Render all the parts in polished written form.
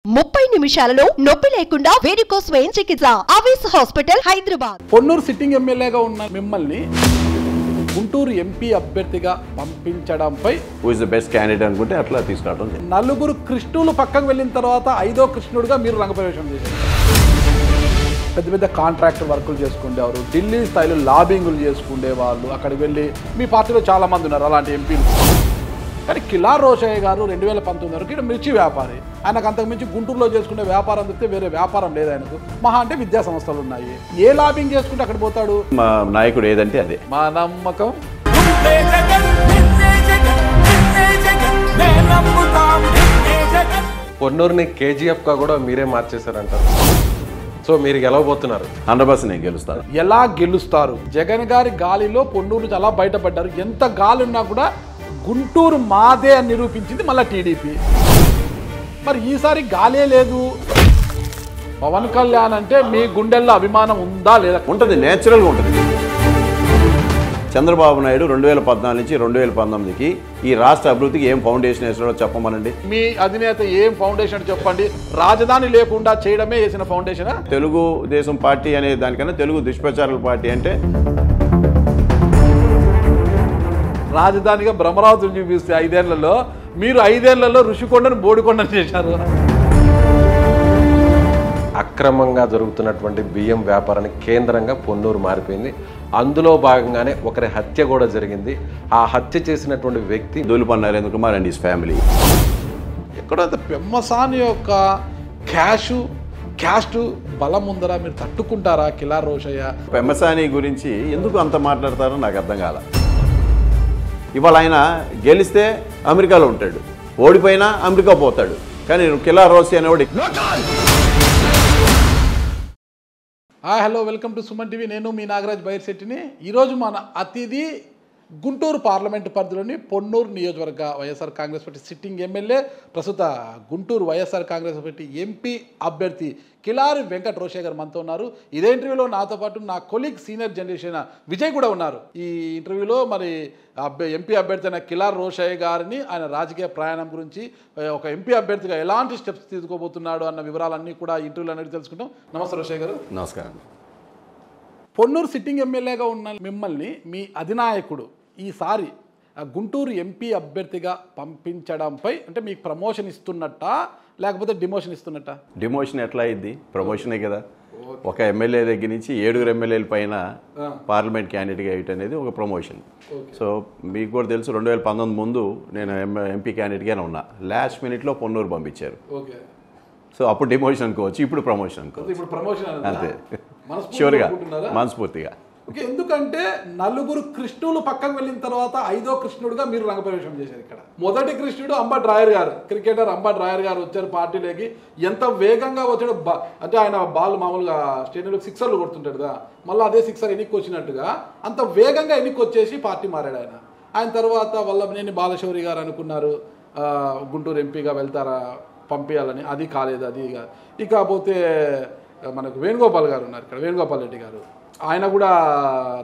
30 నిమిషాలలో నొప్పి లేకుండా వేడికోస్ స్వయం చికిత్స ఆవేశ హాస్పిటల్ హైదరాబాద్. పొన్నూరు సిట్టింగ్ ఎమ్మెల్యేగా ఉన్న మిమ్మల్ని గుంటూరు ఎంపీ అభ్యర్థిగా పంపించడంపై who is the best candidate అనుకుంటే అట్లా తీసుకురావడం. నలుగురు కృష్ణులు పక్కకు వెళ్ళిన తర్వాత 5వ కృష్ణుడిగా మీరు రంగప్రవేశం చేశారు. పెద్ద పెద్ద కాంట్రాక్టర్ వర్కులు చేసుకునేవారు, ఢిల్లీ స్థాయిలో లాబింగులు చేసుకునే వాళ్ళు, అక్కడికి వెళ్ళి మీ పార్టీలో చాలా మంది ఉన్నారు అలాంటి ఎంపీలు. కానీ కిలార్ రోషయ్య గారు 2019 వరకు ఇక్కడ మిర్చి వ్యాపారి. ఆయనకు అంతకుమించి గుంటూరులో చేసుకునే వ్యాపారం తప్పితే వేరే వ్యాపారం లేదు ఆయనకు. మహా అంటే విద్యా సంస్థలు ఉన్నాయి. ఏ లాబింగ్ చేసుకుంటే అక్కడ పోతాడు? మా నాయకుడు ఏదంటే అదే మా నమ్మకం. పొన్నూరుని కేజీఎఫ్గా కూడా మీరే మార్చేశారంటారు. సో మీరు గెలవబోతున్నారు. 100% నేను గెలుస్తాను. ఎలా గెలుస్తారు? జగన్ గారి గాలిలో పొన్నూరు చాలా బయటపడ్డారు. ఎంత గాలి ఉన్నా కూడా గుంటూరు మాదే అని నిరూపించింది మళ్ళీ టీడీపీ. మరి ఈసారి గాలే లేదు. పవన్ కళ్యాణ్ అంటే మీ గుండెల్లో అభిమానం ఉందా లేదా? ఉంటుంది, నేచురల్గా ఉంటుంది. చంద్రబాబు నాయుడు 2014 నుంచి 2019కి ఈ రాష్ట్ర అభివృద్ధికి ఏం ఫౌండేషన్ వేసాడో చెప్పమనండి. మీ అధినేత ఏం ఫౌండేషన్ చెప్పండి. రాజధాని లేకుండా చేయడమే వేసిన ఫౌండేషన్. తెలుగుదేశం పార్టీ అనే దానికన్నా తెలుగు దుష్ప్రచారాల పార్టీ అంటే రాజధానిగా భ్రమరావతులు చూపిస్తే 5 ఏళ్లలో మీరు 5 ఏళ్లలో ఋషికొండను బోడికొండను చేశారు. అక్రమంగా జరుగుతున్నటువంటి బియ్యం వ్యాపారానికి కేంద్రంగా పొన్నూరు మారిపోయింది. అందులో భాగంగానే ఒకరి హత్య కూడా జరిగింది. ఆ హత్య చేసినటువంటి వ్యక్తి Dhulipalla Narendra Kumar and his family. ఎక్కడంత పెమ్మసాని యొక్క క్యాస్ట్ బలం ఉందరా? మీరు తట్టుకుంటారా? కిలార్ రోషయ్య పెమ్మసాని గురించి ఎందుకు అంత మాట్లాడతారో నాకు అర్థం కాల. ఇవాళ ఆయన గెలిస్తే అమెరికాలో ఉంటాడు, ఓడిపోయినా అమెరికా పోతాడు. కానీ కిలార్ రోషయ్య అనేవాడు. Hello, welcome to Suman TV. నేను మీ నాగరాజ్ బైర్శెట్టిని. ఈరోజు మన అతిథి గుంటూరు పార్లమెంటు పరిధిలోని పొన్నూరు నియోజకవర్గ YSR Congress party sitting MLA, ప్రస్తుత గుంటూరు వైఎస్ఆర్ కాంగ్రెస్ పార్టీ ఎంపీ అభ్యర్థి కిలారి వెంకట రోషయ్య గారు మనతో ఉన్నారు. ఇదే ఇంటర్వ్యూలో నాతో పాటు నా కొలీగ్ సీనియర్ జనరేషన్ విజయ్ కూడా ఉన్నారు. ఈ ఇంటర్వ్యూలో మరి ఎంపీ అభ్యర్థి అయిన కిలారి రోషయ్య గారిని, ఆయన రాజకీయ ప్రయాణం గురించి, ఒక ఎంపీ అభ్యర్థిగా ఎలాంటి స్టెప్స్ తీసుకోబోతున్నాడు అన్న వివరాలన్నీ కూడా ఈ ఇంటర్వ్యూలో అనేది తెలుసుకుంటాం. నమస్తే రోషయ్య గారు. నమస్కారం. పొన్నూరు సిట్టింగ్ ఎమ్మెల్యేగా ఉన్న మిమ్మల్ని మీ అధినాయకుడు ఈసారి గుంటూరు ఎంపీ అభ్యర్థిగా పంపించడంపై అంటే మీకు ప్రమోషన్ ఇస్తున్నట్ట లేకపోతే డిమోషన్ ఇస్తున్నట్ట? డిమోషన్ ఎట్లా అయింది? ప్రమోషనే కదా. ఒక ఎమ్మెల్యే దగ్గర నుంచి 7 ఎమ్మెల్యేల పైన పార్లమెంట్ క్యాండిడేట్గా వేయటం అనేది ఒక ప్రమోషన్. సో మీకు కూడా తెలుసు, 2019 ముందు నేను ఎంపీ క్యాండిడేట్గానే ఉన్నా. లాస్ట్ మినిట్లో పొన్నూరు పంపించారు. సో అప్పుడు డిమోషన్ అనుకోవచ్చు, ఇప్పుడు ప్రమోషన్ అనుకోవచ్చు. అంతే, షూర్గా, మనస్ఫూర్తిగా. ఓకే, ఎందుకంటే నలుగురు కృష్ణులు పక్కకు వెళ్ళిన తర్వాత 5వ కృష్ణుడిగా మీరు రంగప్రవేశం చేశారు. ఇక్కడ మొదటి కృష్ణుడు అంబట్ రాయర్ గారు, క్రికెటర్ అంబట్ రాయర్ గారు వచ్చారు పార్టీలోకి. ఎంత వేగంగా వచ్చాడు అంటే ఆయన బాల్ మామూలుగా స్టేడియంలో సిక్సర్లు కొడుతుంటాడు కదా, మళ్ళీ అదే సిక్సర్ ఎన్నిక వచ్చినట్టుగా అంత వేగంగా ఎన్నిక వచ్చేసి పార్టీ మారాడు ఆయన. ఆయన తర్వాత వల్లభనేని బాలశౌరి గారు అనుకున్నారు గుంటూరు ఎంపీగా వెళ్తారా పంపించాలని, అది కాలేదు. అది ఇకపోతే మనకు వేణుగోపాల్ గారు ఉన్నారు ఇక్కడ, వేణుగోపాల్ రెడ్డి గారు, ఆయన కూడా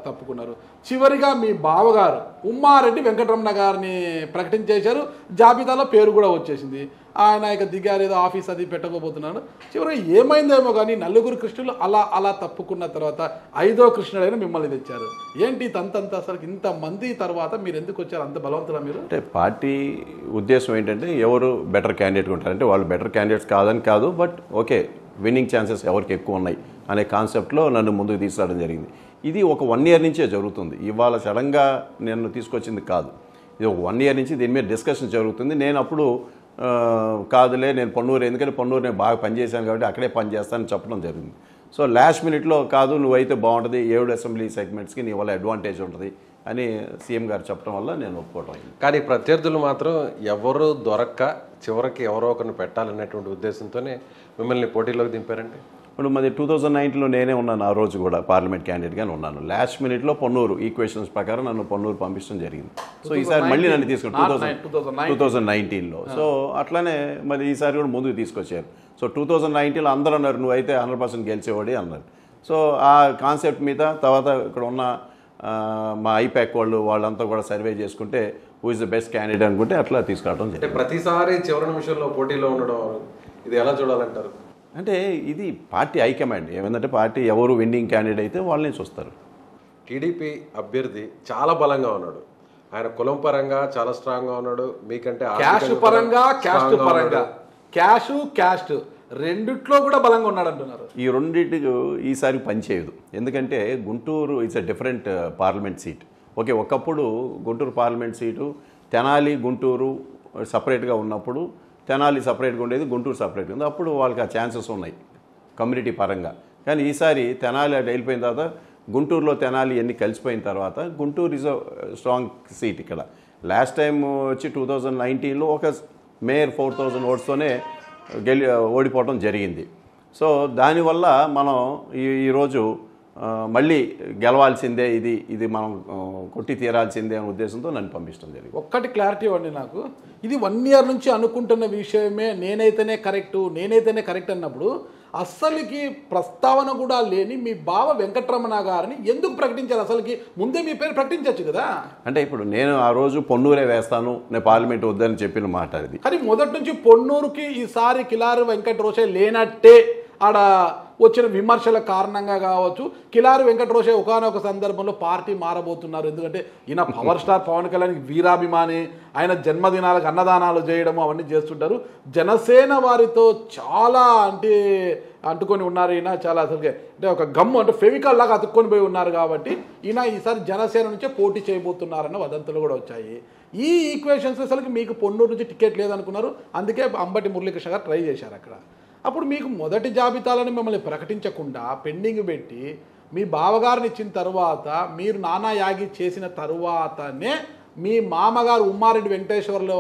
తప్పుకున్నారు. చివరిగా మీ బావగారు ఉమ్మారెడ్డి వెంకటరమణ గారిని ప్రకటించేశారు. జాబితాలో పేరు కూడా వచ్చేసింది. ఆయన ఇక దిగారు, ఏదో ఆఫీస్ అది పెట్టకపోతున్నాను. చివరిగా ఏమైందేమో కానీ నలుగురు కృష్ణులు అలా తప్పుకున్న తర్వాత 5వ కృష్ణుడైనా మిమ్మల్ని తెచ్చారు. ఏంటి తంతంత అసలు ఇంతమంది తర్వాత మీరు ఎందుకు వచ్చారు? అంత బలవంతులా మీరు? అంటే పార్టీ ఉద్దేశం ఏంటంటే ఎవరు బెటర్ క్యాండిడేట్ ఉంటారంటే వాళ్ళు బెటర్ క్యాండిడేట్స్ కాదని కాదు, బట్ ఓకే విన్నింగ్ ఛాన్సెస్ ఎవరికి ఎక్కువ ఉన్నాయి అనే కాన్సెప్ట్లో నన్ను ముందుకు తీసుకురావడం జరిగింది. ఇది ఒక 1 ఇయర్ నుంచే జరుగుతుంది. ఇవాళ సడన్గా నేను తీసుకొచ్చింది కాదు. ఇది ఒక 1 ఇయర్ నుంచి దీని మీద డిస్కషన్ జరుగుతుంది. నేను అప్పుడు కాదులే, నేను పొన్నూరు, ఎందుకంటే పొన్నూరు నేను బాగా పనిచేశాను కాబట్టి అక్కడే పనిచేస్తానని చెప్పడం జరిగింది. సో లాస్ట్ మినిట్లో కాదు నువ్వైతే బాగుంటుంది, 7 అసెంబ్లీ సెగ్మెంట్స్కి నీ వల్ల అడ్వాంటేజ్ ఉంటుంది అని సీఎం గారు చెప్పడం వల్ల నేను ఒప్పుకోవడం. కానీ ప్రత్యర్థులు మాత్రం ఎవరు దొరక్క చివరికి ఎవరో ఒకరిని పెట్టాలనేటువంటి ఉద్దేశంతోనే మిమ్మల్ని పోటీలోకి దింపారండి. ఇప్పుడు మరి 2019లో నేనే ఉన్నాను, ఆ రోజు కూడా పార్లమెంట్ క్యాండిడేట్గానే ఉన్నాను. లాస్ట్ మినిట్లో పొన్నూరు ఈక్వేషన్స్ ప్రకారం నన్ను పొన్నూరు పంపించడం జరిగింది. సో ఈసారి మళ్ళీ నన్ను తీసుకొచ్చారు 2019లో. సో అట్లానే మరి ఈసారి కూడా ముందుకు తీసుకొచ్చారు. సో 2019లో అందరూ అన్నారు నువ్వైతే 100% గెలిచేవాడి అన్నారు. సో ఆ కాన్సెప్ట్ మీద తర్వాత ఇక్కడ ఉన్న మా ఐపాక్ వాళ్ళంతా కూడా సర్వే చేసుకుంటే who is the best candidate అనుకుంటే అట్లా తీసుకురావడం జరిగింది. ప్రతిసారి చివరి నిమిషంలో పోటీలో ఉండడం ఇది ఎలా చూడాలంటారు? అంటే ఇది పార్టీ హైకమాండ్ ఏమందంటే పార్టీ ఎవరు విన్నింగ్ క్యాండిడేట్ అయితే వాళ్ళని చూస్తారు. టీడీపీ అభ్యర్థి చాలా బలంగా ఉన్నాడు, ఆయన కులం పరంగా చాలా స్ట్రాంగ్గా ఉన్నాడు, మీకంటే క్యాష్ పరంగా క్యాస్ట్ పరంగా క్యాస్ట్ రెండిట్లో కూడా బలంగా ఉన్నాడు అంటున్నారు. ఈ రెండింటికి ఈసారి పనిచేయదు. ఎందుకంటే Guntur it's a different parliament seat. Okay, ఒకప్పుడు గుంటూరు పార్లమెంట్ సీటు తెనాలి గుంటూరు సపరేట్గా ఉన్నప్పుడు తెనాలి సపరేట్గా ఉండేది, గుంటూరు సపరేట్గా ఉంది. అప్పుడు వాళ్ళకి ఆ ఛాన్సెస్ ఉన్నాయి కమ్యూనిటీ పరంగా. కానీ ఈసారి తెనాలి అటు వెళ్ళిపోయిన తర్వాత గుంటూరులో తెనాలి అన్ని కలిసిపోయిన తర్వాత Guntur is a strong seat. ఇక్కడ లాస్ట్ టైం వచ్చి 2019లో ఒక మేయర్ 4000 ఓట్స్తోనే ఓడిపోవడం జరిగింది. సో దానివల్ల మనం ఈరోజు మళ్ళీ గెలవాల్సిందే, ఇది మనం కొట్టి తీరాల్సిందే అనే ఉద్దేశంతో నన్ను పంపించడం జరిగింది. ఒక్కటి క్లారిటీ ఇవ్వండి నాకు, ఇది 1 ఇయర్ నుంచి అనుకుంటున్న విషయమే, నేనైతేనే కరెక్ట్ అన్నప్పుడు అస్సలుకి ప్రస్తావన కూడా లేని మీ బావ వెంకటరమణ గారిని ఎందుకు ప్రకటించారు? అసలుకి ముందే మీ పేరు ప్రకటించవచ్చు కదా. అంటే ఇప్పుడు నేను ఆ రోజు పొన్నూరే వేస్తాను, నేను పార్లమెంట్ వద్దని చెప్పిన మాట అది. కానీ మొదటి నుంచి పొన్నూరుకి ఈసారి కిలారి వెంకట రోషే లేనట్టే ఆడ వచ్చిన విమర్శల కారణంగా కావచ్చు. కిలారి వెంకట రోషే ఒకనొక సందర్భంలో పార్టీ మారబోతున్నారు. ఎందుకంటే ఈయన పవర్ స్టార్ పవన్ కళ్యాణ్ వీరాభిమాని, ఆయన జన్మదినాలకు అన్నదానాలు చేయడము అవన్నీ చేస్తుంటారు. జనసేన వారితో చాలా అంటుకొని ఉన్నారు. ఈయన చాలా అసలుకే అంటే ఒక గమ్ము అంటే ఫెవికాల్ లాగా అతుక్కొని పోయి ఉన్నారు. కాబట్టి ఈయన ఈసారి జనసేన నుంచే పోటీ చేయబోతున్నారన్న వదంతులు కూడా వచ్చాయి. ఈ ఈక్వేషన్స్ అసలుకి మీకు పొన్నూరు నుంచి టికెట్ లేదనుకున్నారు, అందుకే అంబటి మురళీకృష్ణ గారు ట్రై చేశారు అక్కడ. అప్పుడు మీకు మొదటి జాబితాలను మిమ్మల్ని ప్రకటించకుండా పెండింగ్ పెట్టి మీ బావగారిని ఇచ్చిన తర్వాత మీరు నానా యాగి చేసిన తరువాతనే మీ మామగారు ఉమ్మారెడ్డి వెంకటేశ్వర్ల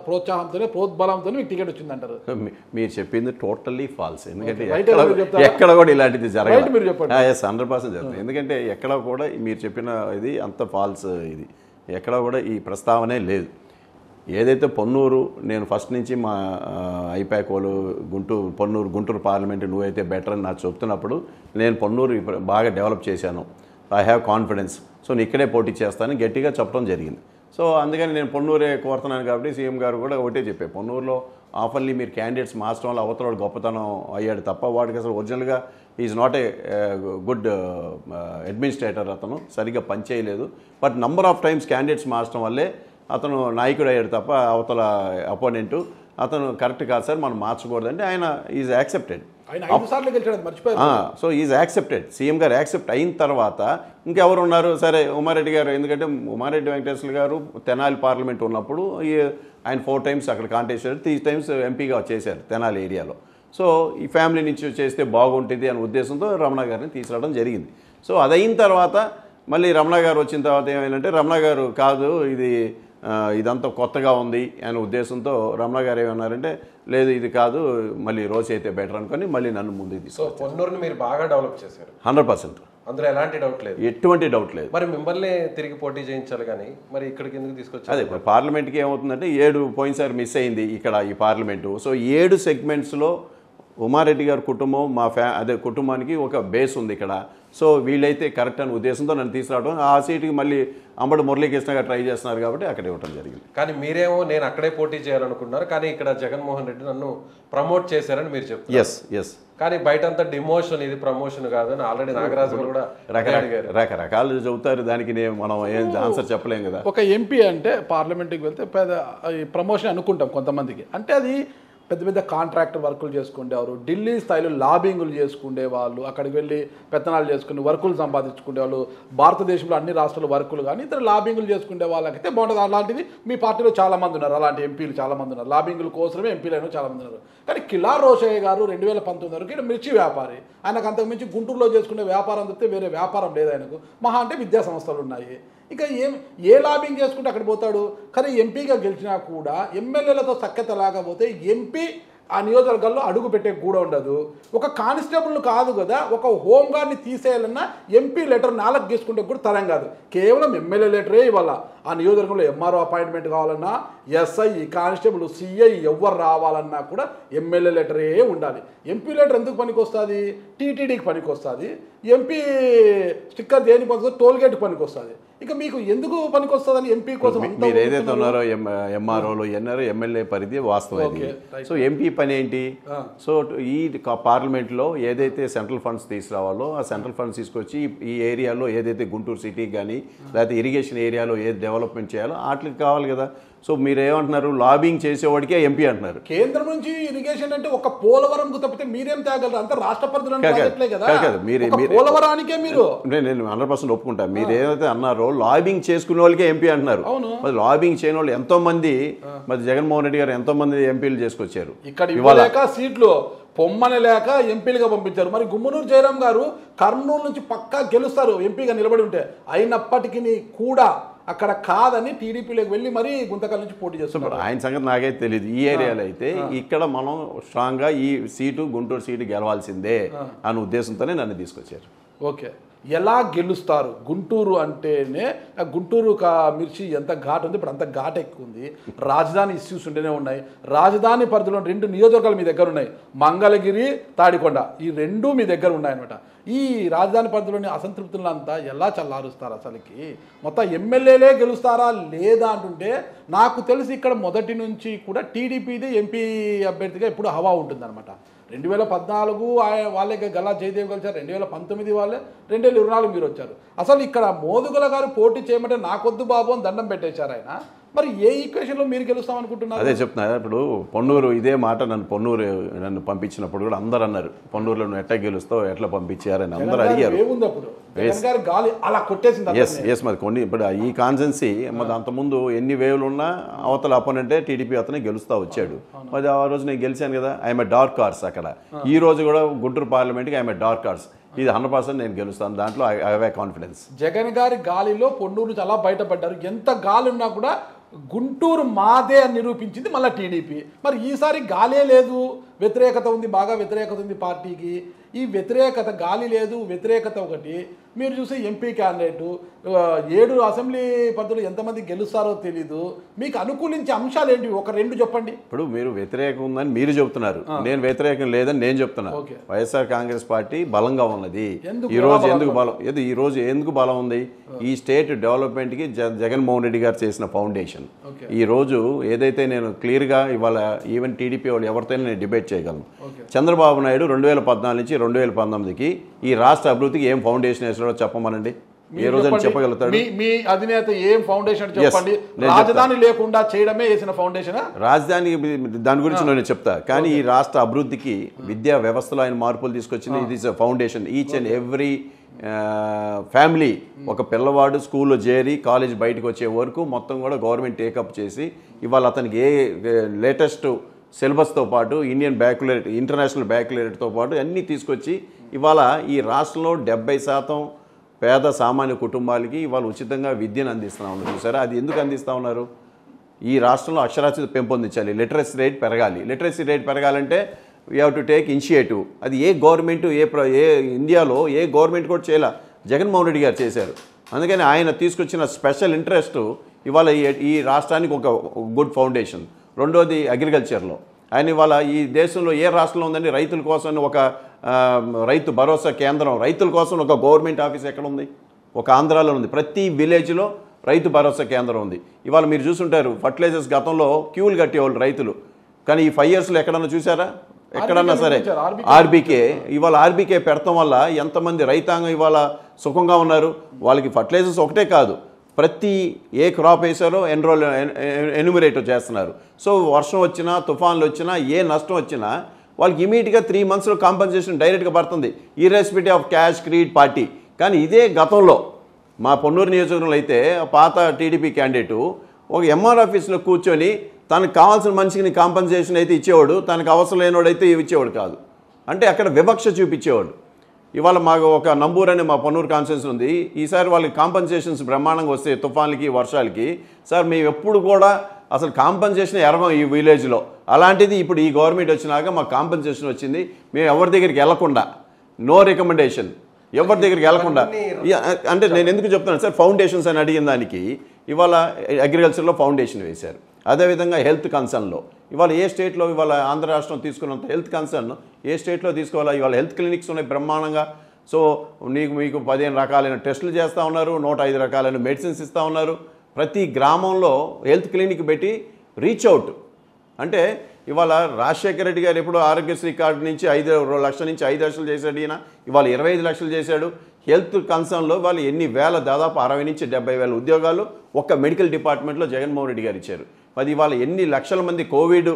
ప్రోత్సాహంతోనే ప్రోద్బలంతో మీకు టికెట్ వచ్చిందంటారు. మీరు చెప్పింది టోటల్లీ ఫాల్స్. ఎందుకంటే ఎక్కడ కూడా ఇలాంటిది జరగదు. 100% జరుగుతుంది. ఎందుకంటే ఎక్కడ కూడా మీరు చెప్పిన ఇది అంత ఫాల్స్. ఇది ఎక్కడ కూడా ఈ ప్రస్తావనే లేదు. ఏదైతే పొన్నూరు నేను ఫస్ట్ నుంచి మా ఐపాక్ వాళ్ళు గుంటూరు పార్లమెంట్ నువ్వైతే బెటర్ అని నాకు చెప్తున్నప్పుడు నేను పొన్నూరు బాగా డెవలప్ చేశాను, ఐ హ్యావ్ కాన్ఫిడెన్స్, సో నేను ఇక్కడే పోటీ చేస్తానని గట్టిగా చెప్పడం జరిగింది. సో అందుకని నేను పొన్నూరే కోరుతున్నాను. కాబట్టి సీఎం గారు కూడా ఒకటే చెప్పారు, పొన్నూరులో ఆఫర్లీ మీరు క్యాండిడేట్స్ మార్చడం వల్ల అవతల గొప్పతనం అయ్యాడు తప్ప వాడికి అసలు ఒరిజినల్గా is not a good administrator. అతను సరిగ్గా పనిచేయలేదు. But number of times candidates మార్చడం వల్లే అతను నాయకుడు అయ్యాడు తప్ప అవతల అపోనెంటు అతను కరెక్ట్ కాదు సార్, మనం మార్చకూడదంటే ఆయన is accepted. So is accepted. CM గారు యాక్సెప్ట్ అయిన తర్వాత ఇంకెవరు ఉన్నారు? సరే ఉమారెడ్డి గారు, ఎందుకంటే ఉమారెడ్డి వెంకటేశ్వర గారు తెనాలి పార్లమెంట్ ఉన్నప్పుడు ఆయన 4 times అక్కడ కాంటెస్ట్ చేశారు, 3 times ఎంపీగా చేశారు తెనాలి ఏరియాలో. సో ఈ ఫ్యామిలీ నుంచి చేస్తే బాగుంటుంది అనే ఉద్దేశంతో రమణ గారిని తీసుకురావడం జరిగింది. సో అదయిన తర్వాత మళ్ళీ రమణ గారు వచ్చిన తర్వాత ఏమైందంటే రమణ గారు కాదు ఇదంతా కొత్తగా ఉంది అనే ఉద్దేశంతో రమణ గారు ఏమన్నారంటే లేదు ఇది కాదు, మళ్ళీ రోజు అయితే బెటర్ అనుకొని మళ్ళీ నన్ను ముందుకు తీసుకు. పొన్నూరుని మీరు బాగా డెవలప్ చేశారు 100%. అందులో ఎలాంటి డౌట్ లేదు, ఎటువంటి డౌట్ లేదు. మరి మిమ్మల్ని తిరిగి పోటీ చేయించాలి కానీ మరి ఇక్కడికి ఎందుకు తీసుకొచ్చారు? అదే పార్లమెంట్కి ఏమవుతుందంటే 7 పోయినసారి మిస్ అయింది ఇక్కడ ఈ పార్లమెంటు. సో 7 సెగ్మెంట్స్లో ఉమారెడ్డి గారి కుటుంబం అదే కుటుంబానికి ఒక బేస్ ఉంది ఇక్కడ. సో వీళ్ళైతే కరెక్ట్ అనే ఉద్దేశంతో నన్ను తీసుకురావడం, ఆ సీటుకి మళ్ళీ అంబటి మురళీకృష్ణ గారు ట్రై చేస్తున్నారు కాబట్టి అక్కడ ఇవ్వడం జరిగింది. కానీ మీరేమో నేను అక్కడే పోటీ చేయాలనుకున్నారు, కానీ ఇక్కడ జగన్మోహన్ రెడ్డి నన్ను ప్రమోట్ చేశారని మీరు చెప్తారు. ఎస్ కానీ బయట అంతా డిమోషన్, ఇది ప్రమోషన్ కాదని ఆల్రెడీ నాగరాజు గారు కూడా రకరకాలు చెబుతారు. దానికి మనం ఏం ఆన్సర్ చెప్పలేం కదా. ఒక ఎంపీ అంటే పార్లమెంట్కి వెళ్తే ప్రమోషన్ అనుకుంటాం కొంతమందికి, అంటే అది పెద్ద పెద్ద కాంట్రాక్టర్ వర్కులు చేసుకునేవారు, ఢిల్లీ స్థాయిలో లాబింగులు చేసుకునే వాళ్ళు, అక్కడికి వెళ్ళి పెత్తనాలు చేసుకుని వర్కులు సంపాదించుకునే వాళ్ళు, భారతదేశంలో అన్ని రాష్ట్రాల వర్కులు కానీ ఇతర లాబింగులు చేసుకునే వాళ్ళకైతే బాగుంటుంది. అలాంటిది మీ పార్టీలో చాలామంది ఉన్నారు, అలాంటి ఎంపీలు చాలామంది ఉన్నారు, లాబింగుల కోసమే ఎంపీలైనా చాలామంది ఉన్నారు. కానీ కిలార్ రోషయ్య గారు 2019 వరకు ఇక్కడ మిర్చి వ్యాపారి, ఆయనకు అంతకుమించి గుంటూరులో చేసుకునే వ్యాపారం తప్పితే వేరే వ్యాపారం లేదు ఆయనకు. మహా అంటే విద్యా సంస్థలు ఉన్నాయి. ఇక ఏ లాబింగ్ చేసుకుంటే అక్కడ పోతాడు. కానీ ఎంపీగా గెలిచినా కూడా ఎమ్మెల్యేలతో సఖ్యత లేకపోతే ఎంపీ ఆ నియోజకవర్గాల్లో అడుగు పెట్టే కూడా ఉండదు. ఒక కానిస్టేబుల్ కాదు కదా, ఒక హోంగార్డ్ని తీసేయాలన్నా ఎంపీ లెటర్ 4 తీసుకుంటే కూడా తరం కాదు, కేవలం ఎమ్మెల్యే లెటరే ఇవ్వాల. ఆ నియోజకవర్గంలో ఎంఆర్ఓ అపాయింట్మెంట్ కావాలన్నా, ఎస్ఐ, కానిస్టేబుల్, సిఐ ఎవరు రావాలన్నా కూడా ఎమ్మెల్యే లెటరే ఉండాలి. ఎంపీ లెటర్ ఎందుకు పనికి వస్తుంది? టీటీడీకి పనికి వస్తుంది. ఎంపీ స్టిక్కర్ దేనికి పనికి వస్తుంది? టోల్గేట్కి పనికి వస్తుంది. ఇక మీకు ఎందుకు పనికొస్తుందని ఎంపీ కోసం మీరు ఏదైతే ఉన్నారో ఎంఆర్ఓలు ఎన్ఆర్ఓ ఎమ్మెల్యే పరిధి వాస్తవం ఇది. సో ఎంపీ పని ఏంటి? సో ఈ పార్లమెంట్లో ఏదైతే సెంట్రల్ ఫండ్స్ తీసుకురావాలో ఆ సెంట్రల్ ఫండ్స్ తీసుకొచ్చి ఈ ఏరియాలో ఏదైతే గుంటూరు సిటీ కానీ లేకపోతే ఇరిగేషన్ ఏరియాలో ఏది డెవలప్మెంట్ చేయాలో వాటికి కావాలి కదా. సో మీరు ఏమంటున్నారు, లాబింగ్ చేసేవాడికే ఎంపీ అంటున్నారు. కేంద్రం నుంచి ఇరిగేషన్ అంటే ఒక పోలవరం తప్పితే మీరేం తేగలరు? అంత రాష్ట్ర పరిధిలో పోలవరానికే మీరు. నేను 100% ఒప్పుకుంటా. మీరు ఏదైతే అన్నారో లాబింగ్ చేసుకునే వాళ్ళకే ఎంపీ అంటున్నారు. మరి లాబింగ్ చేయని వాళ్ళు ఎంతో మంది, మరి జగన్మోహన్ రెడ్డి గారు ఎంతో మంది ఎంపీలు చేసుకొచ్చారు. ఇక్కడ ఇవ్వలేక సీట్లు పొమ్మని లేక ఎంపీలుగా పంపించారు. మరి గుమ్మనూరు జయరాం గారు కర్నూలు నుంచి పక్కా గెలుస్తారు ఎంపీగా నిలబడి ఉంటే, అయినప్పటికీ కూడా అక్కడ కాదని టీడీపీలోకి వెళ్ళి మరీ గుంతకల్ నుంచి పోటీ చేస్తున్నారు. ఆయన సంగతి నాకైతే తెలియదు. ఈ ఏరియాలో అయితే ఇక్కడ మనం స్ట్రాంగ్గా ఈ సీటు గుంటూరు సీటు గెలవాల్సిందే అనే ఉద్దేశంతోనే నన్ను తీసుకొచ్చారు. ఓకే, ఎలా గెలుస్తారు? గుంటూరు అంటేనే గుంటూరు మిర్చి ఎంత ఘాట్ ఉంది, ఇప్పుడు అంత ఘాట్ ఎక్కువ ఉంది. రాజధాని ఇష్యూస్ ఉంటేనే ఉన్నాయి. రాజధాని పరిధిలో 2 నియోజకవర్గాలు మీ దగ్గర ఉన్నాయి, మంగళగిరి, తాడికొండ. ఈ 2 మీ దగ్గర ఉన్నాయన్నమాట. ఈ రాజధాని పరిధిలోని అసంతృప్తులంతా ఎలా చల్లారుస్తారు? అసలుకి మొత్తం ఎమ్మెల్యేలే గెలుస్తారా లేదా అంటుంటే, నాకు తెలిసి ఇక్కడ మొదటి నుంచి కూడా టీడీపీదే ఎంపీ అభ్యర్థిగా ఎప్పుడు హవా ఉంటుందన్నమాట. 2014 వాళ్ళే గల్లా జయదేవ్ కలిసారు, 2019 వాళ్ళే, 2024 మీరు వచ్చారు. అసలు ఇక్కడ మోదుగుల గారు పోటీ చేయమంటే నాకొద్దు బాబు అని దండం పెట్టేశారు ఆయన. మరి ఏ ఈక్వేషన్లో మీరు గెలుస్తామనుకుంటున్నారు? అదే చెప్తున్నా. ఇప్పుడు పొన్నూరు ఇదే మాట నన్ను పంపించినప్పుడు కూడా అందరు అన్నారు, పొన్నూరులో నువ్వు ఎట్లా గెలుస్తావు, ఎట్లా పంపించారని అందరూ అడిగారు. ఎస్ మరి కొన్ని ఇప్పుడు ఈ కాన్సెన్సీ మరి అంతకుముందు ఎన్ని వేవ్లు ఉన్నా అవతల అపోనెంటే టీడీపీ అతనే గెలుస్తూ వచ్చాడు. మరి ఆ రోజు నేను గెలిచాను కదా, ఐఎమ్ ఏ డార్క్ హార్స్ అక్కడ. ఈ రోజు కూడా గుంటూరు పార్లమెంట్కి ఐఎమ్ ఏ డార్క్ హార్స్. ఇది 100% నేను గెలుస్తాను, దాంట్లో I have a confidence. Jagan గారి గాలిలో పొన్నూరు నుంచి అలా బయటపడ్డారు. ఎంత గాలి ఉన్నా కూడా గుంటూరు మాదే అని నిరూపించింది మళ్ళీ టీడీపీ. మరి ఈసారి గాలే లేదు, వ్యతిరేకత ఉంది, బాగా వ్యతిరేకత ఉంది పార్టీకి. ఈ వ్యతిరేకత గాలి లేదు, వ్యతిరేకత ఒకటి. మీరు చూసే ఎంపీ క్యాండిడేటు 7 అసెంబ్లీ పరిధిలో ఎంతమంది గెలుస్తారో తెలీదు. మీకు అనుకూలించే అంశాలు ఏంటి? ఒక 2 చెప్పండి. ఇప్పుడు మీరు వ్యతిరేకం ఉందని మీరు చెప్తున్నారు, నేను వ్యతిరేకం లేదని నేను చెప్తున్నా. వైఎస్ఆర్ కాంగ్రెస్ పార్టీ బలంగా ఉన్నది. ఈ రోజు ఎందుకు బలం ఉంది? ఈ స్టేట్ డెవలప్మెంట్కి జగన్మోహన్ రెడ్డి గారు చేసిన ఫౌండేషన్. ఈ రోజు ఏదైతే నేను క్లియర్గా ఇవాళ ఈవెన్ టీడీపీ వాళ్ళు ఎవరితోనే నేను డిబేట్ చేయగలను. చంద్రబాబు నాయుడు 2014 నుంచి 2019కి ఈ రాష్ట్ర అభివృద్ధికి ఏం ఫౌండేషన్ వేసాడో చెప్పమనండి. ఏ రోజు చెప్పగలుగుతాడు? మీ అధినేత ఏం ఫౌండేషన్ చెప్పండి. రాజధాని లేకుండా చేయడమే వేసిన ఫౌండేషన్. రాజధాని దాని గురించి నేను చెప్తా, కానీ ఈ రాష్ట్ర అభివృద్ధికి విద్యా వ్యవస్థలో ఆయన మార్పులు తీసుకొచ్చింది. ఇది is foundation. Each and every family, ఒక పిల్లవాడు స్కూల్లో చేరి కాలేజ్ బయటకు వచ్చే వరకు మొత్తం కూడా గవర్నమెంట్ టేకప్ చేసి ఇవాళ అతనికి ఏ లేటెస్ట్ సిలబస్తో పాటు ఇంటర్నేషనల్ బ్యాక్యులరేట్తో పాటు అన్నీ తీసుకొచ్చి ఇవాళ ఈ రాష్ట్రంలో 70% పేద సామాన్య కుటుంబాలకి ఇవాళ ఉచితంగా విద్యను అందిస్తూ ఉన్నారు. చూసారా, అది ఎందుకు అందిస్తూ ఉన్నారు? ఈ రాష్ట్రంలో అక్షరాస్యత పెంపొందించాలి, లిటరసీ రేట్ పెరగాలి. లిటరసీ రేట్ పెరగాలంటే we have to take initiative. అది ఏ గవర్నమెంట్ ఇండియాలో ఏ గవర్నమెంట్ కూడా చేయాల, జగన్మోహన్ రెడ్డి గారు చేశారు. అందుకని ఆయన తీసుకొచ్చిన స్పెషల్ ఇంట్రెస్ట్ ఇవాళ ఈ రాష్ట్రానికి ఒక గుడ్ ఫౌండేషన్. రెండోది అగ్రికల్చర్లో ఆయన ఇవాళ ఈ దేశంలో ఏ రాష్ట్రంలో ఉందండి రైతుల కోసం ఒక రైతు భరోసా కేంద్రం, రైతుల కోసం ఒక గవర్నమెంట్ ఆఫీస్ ఎక్కడ ఉంది? ఒక ఆంధ్రాలో ఉంది. ప్రతి విలేజ్లో రైతు భరోసా కేంద్రం ఉంది. ఇవాళ మీరు చూసుంటారు, ఫర్టిలైజర్స్ గతంలో క్యూలు కట్టేవాళ్ళు రైతులు, కానీ ఈ 5 yearsలో ఎక్కడన్నా చూసారా? ఎక్కడన్నా సరే ఆర్బీకే ఇవాళ ఆర్బీకే పెడతాం వల్ల ఎంతమంది రైతాంగం ఇవాళ సుఖంగా ఉన్నారు. వాళ్ళకి ఫర్టిలైజర్స్ ఒకటే కాదు, ప్రతి ఏ క్రాప్ వేసారో ఎన్యూమరేట్ చేస్తున్నారు. సో వర్షం వచ్చినా, తుఫాన్లు వచ్చినా, ఏ నష్టం వచ్చినా వాళ్ళకి ఇమీడియట్గా 3 monthsలో కాంపన్సేషన్ డైరెక్ట్గా పడుతుంది, irrespective of cash creed party. కానీ ఇదే గతంలో మా పొన్నూరు నియోజకవర్గంలో అయితే పాత టీడీపీ క్యాండిడేటు ఒక ఎంఆర్ ఆఫీస్లో కూర్చొని తనకు కావాల్సిన మనిషికి కాంపన్సేషన్ అయితే ఇచ్చేవాడు, తనకు అవసరం లేనివాడు అయితే ఇచ్చేవాడు కాదు. అంటే అక్కడ వివక్ష చూపించేవాడు. ఇవాళ మాకు ఒక నంబూరు అనే మా పొన్నూరు కాన్స్టిట్యున్సీ ఉంది. ఈసారి వాళ్ళకి కాంపన్సేషన్స్ బ్రహ్మాండంగా వస్తాయి తుఫాన్లకి, వర్షాలకి. సార్ మేము ఎప్పుడు కూడా అసలు కాంపన్సేషన్ ఎరగం ఈ విలేజ్లో. అలాంటిది ఇప్పుడు ఈ గవర్నమెంట్ వచ్చినాక మాకు కాంపన్సేషన్ వచ్చింది. మేము ఎవరి దగ్గరికి వెళ్లకుండా, నో రికమెండేషన్, ఎవరి దగ్గరికి వెళ్లకుండా. అంటే నేను ఎందుకు చెప్తున్నాను సార్, ఫౌండేషన్స్ అని అడిగిన దానికి ఇవాళ అగ్రికల్చర్లో ఫౌండేషన్ వేశారు. అదేవిధంగా హెల్త్ కన్సర్న్లో ఇవాళ ఏ స్టేట్లో ఇవాళ ఆంధ్ర రాష్ట్రం తీసుకున్నంత హెల్త్ కన్సర్న్ ఏ స్టేట్లో తీసుకోవాలా? ఇవాళ హెల్త్ క్లినిక్స్ ఉన్నాయి బ్రహ్మాండంగా. సో మీకు 15 రకాలైన టెస్టులు చేస్తూ ఉన్నారు, 105 రకాలైన మెడిసిన్స్ ఇస్తూ ఉన్నారు. ప్రతి గ్రామంలో హెల్త్ క్లినిక్ పెట్టి రీచ్ అవుట్. అంటే ఇవాళ రాజశేఖర రెడ్డి గారు ఎప్పుడు ఆరోగ్యశ్రీ కార్డు నుంచి 5 లక్షల నుంచి 5 లక్షలు చేశాడు, ఈయన ఇవాళ 25 లక్షలు చేశాడు. హెల్త్ కన్సర్న్లో వాళ్ళు ఎన్ని వేల, దాదాపు 60 నుంచి 70,000 ఉద్యోగాలు ఒక్క మెడికల్ డిపార్ట్మెంట్లో జగన్మోహన్ రెడ్డి గారు ఇచ్చారు. మరి ఇవాళ ఎన్ని లక్షల మంది కోవిడ్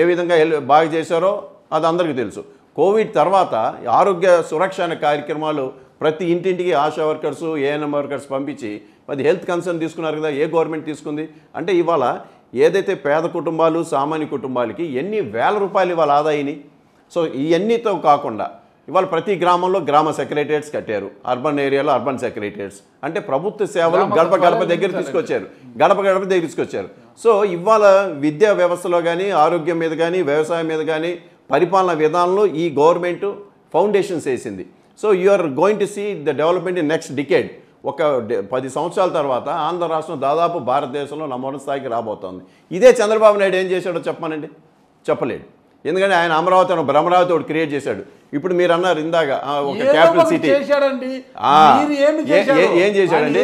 ఏ విధంగా బాగా చేశారో అది అందరికీ తెలుసు. కోవిడ్ తర్వాత ఆరోగ్య సురక్ష అనే కార్యక్రమాలు ప్రతి ఇంటింటికి ఆశా వర్కర్స్, ఏఎన్ఎం వర్కర్స్ పంపించి మరి హెల్త్ కన్సర్న్ తీసుకున్నారు కదా. ఏ గవర్నమెంట్ తీసుకుంది? అంటే ఇవాళ ఏదైతే పేద కుటుంబాలు, సామాన్య కుటుంబాలకి ఎన్ని వేల రూపాయలు ఇవాళ ఆదాయిని. సో ఇవన్నీతో కాకుండా ఇవాళ ప్రతి గ్రామంలో గ్రామ సెక్రటరియట్స్ కట్టారు, అర్బన్ ఏరియాలో అర్బన్ సెక్రటరియట్స్. అంటే ప్రభుత్వ సేవలు గడప గడప దగ్గర తీసుకొచ్చారు, గడప గడప దగ్గర తీసుకొచ్చారు. సో ఇవాళ విద్యా వ్యవస్థలో కానీ, ఆరోగ్యం మీద కానీ, వ్యవసాయం మీద కానీ, పరిపాలన విధానంలో ఈ గవర్నమెంట్ ఫౌండేషన్స్ వేసింది. So you are going to see the development in next decade. ఒక 10 సంవత్సరాల తర్వాత ఆంధ్ర రాష్ట్రం దాదాపు భారతదేశంలో నంబర్ స్థాయికి రాబోతోంది. ఇదే చంద్రబాబు నాయుడు ఏం చేశాడో చెప్పానండి, చెప్పలేడు. ఎందుకంటే ఆయన అమరావతి భ్రమరావతి ఒకటి క్రియేట్ చేశాడు. ఇప్పుడు మీరు అన్నారు ఇందాక ఒక క్యాపిటల్ సిటీ ఏం చేశాడండి?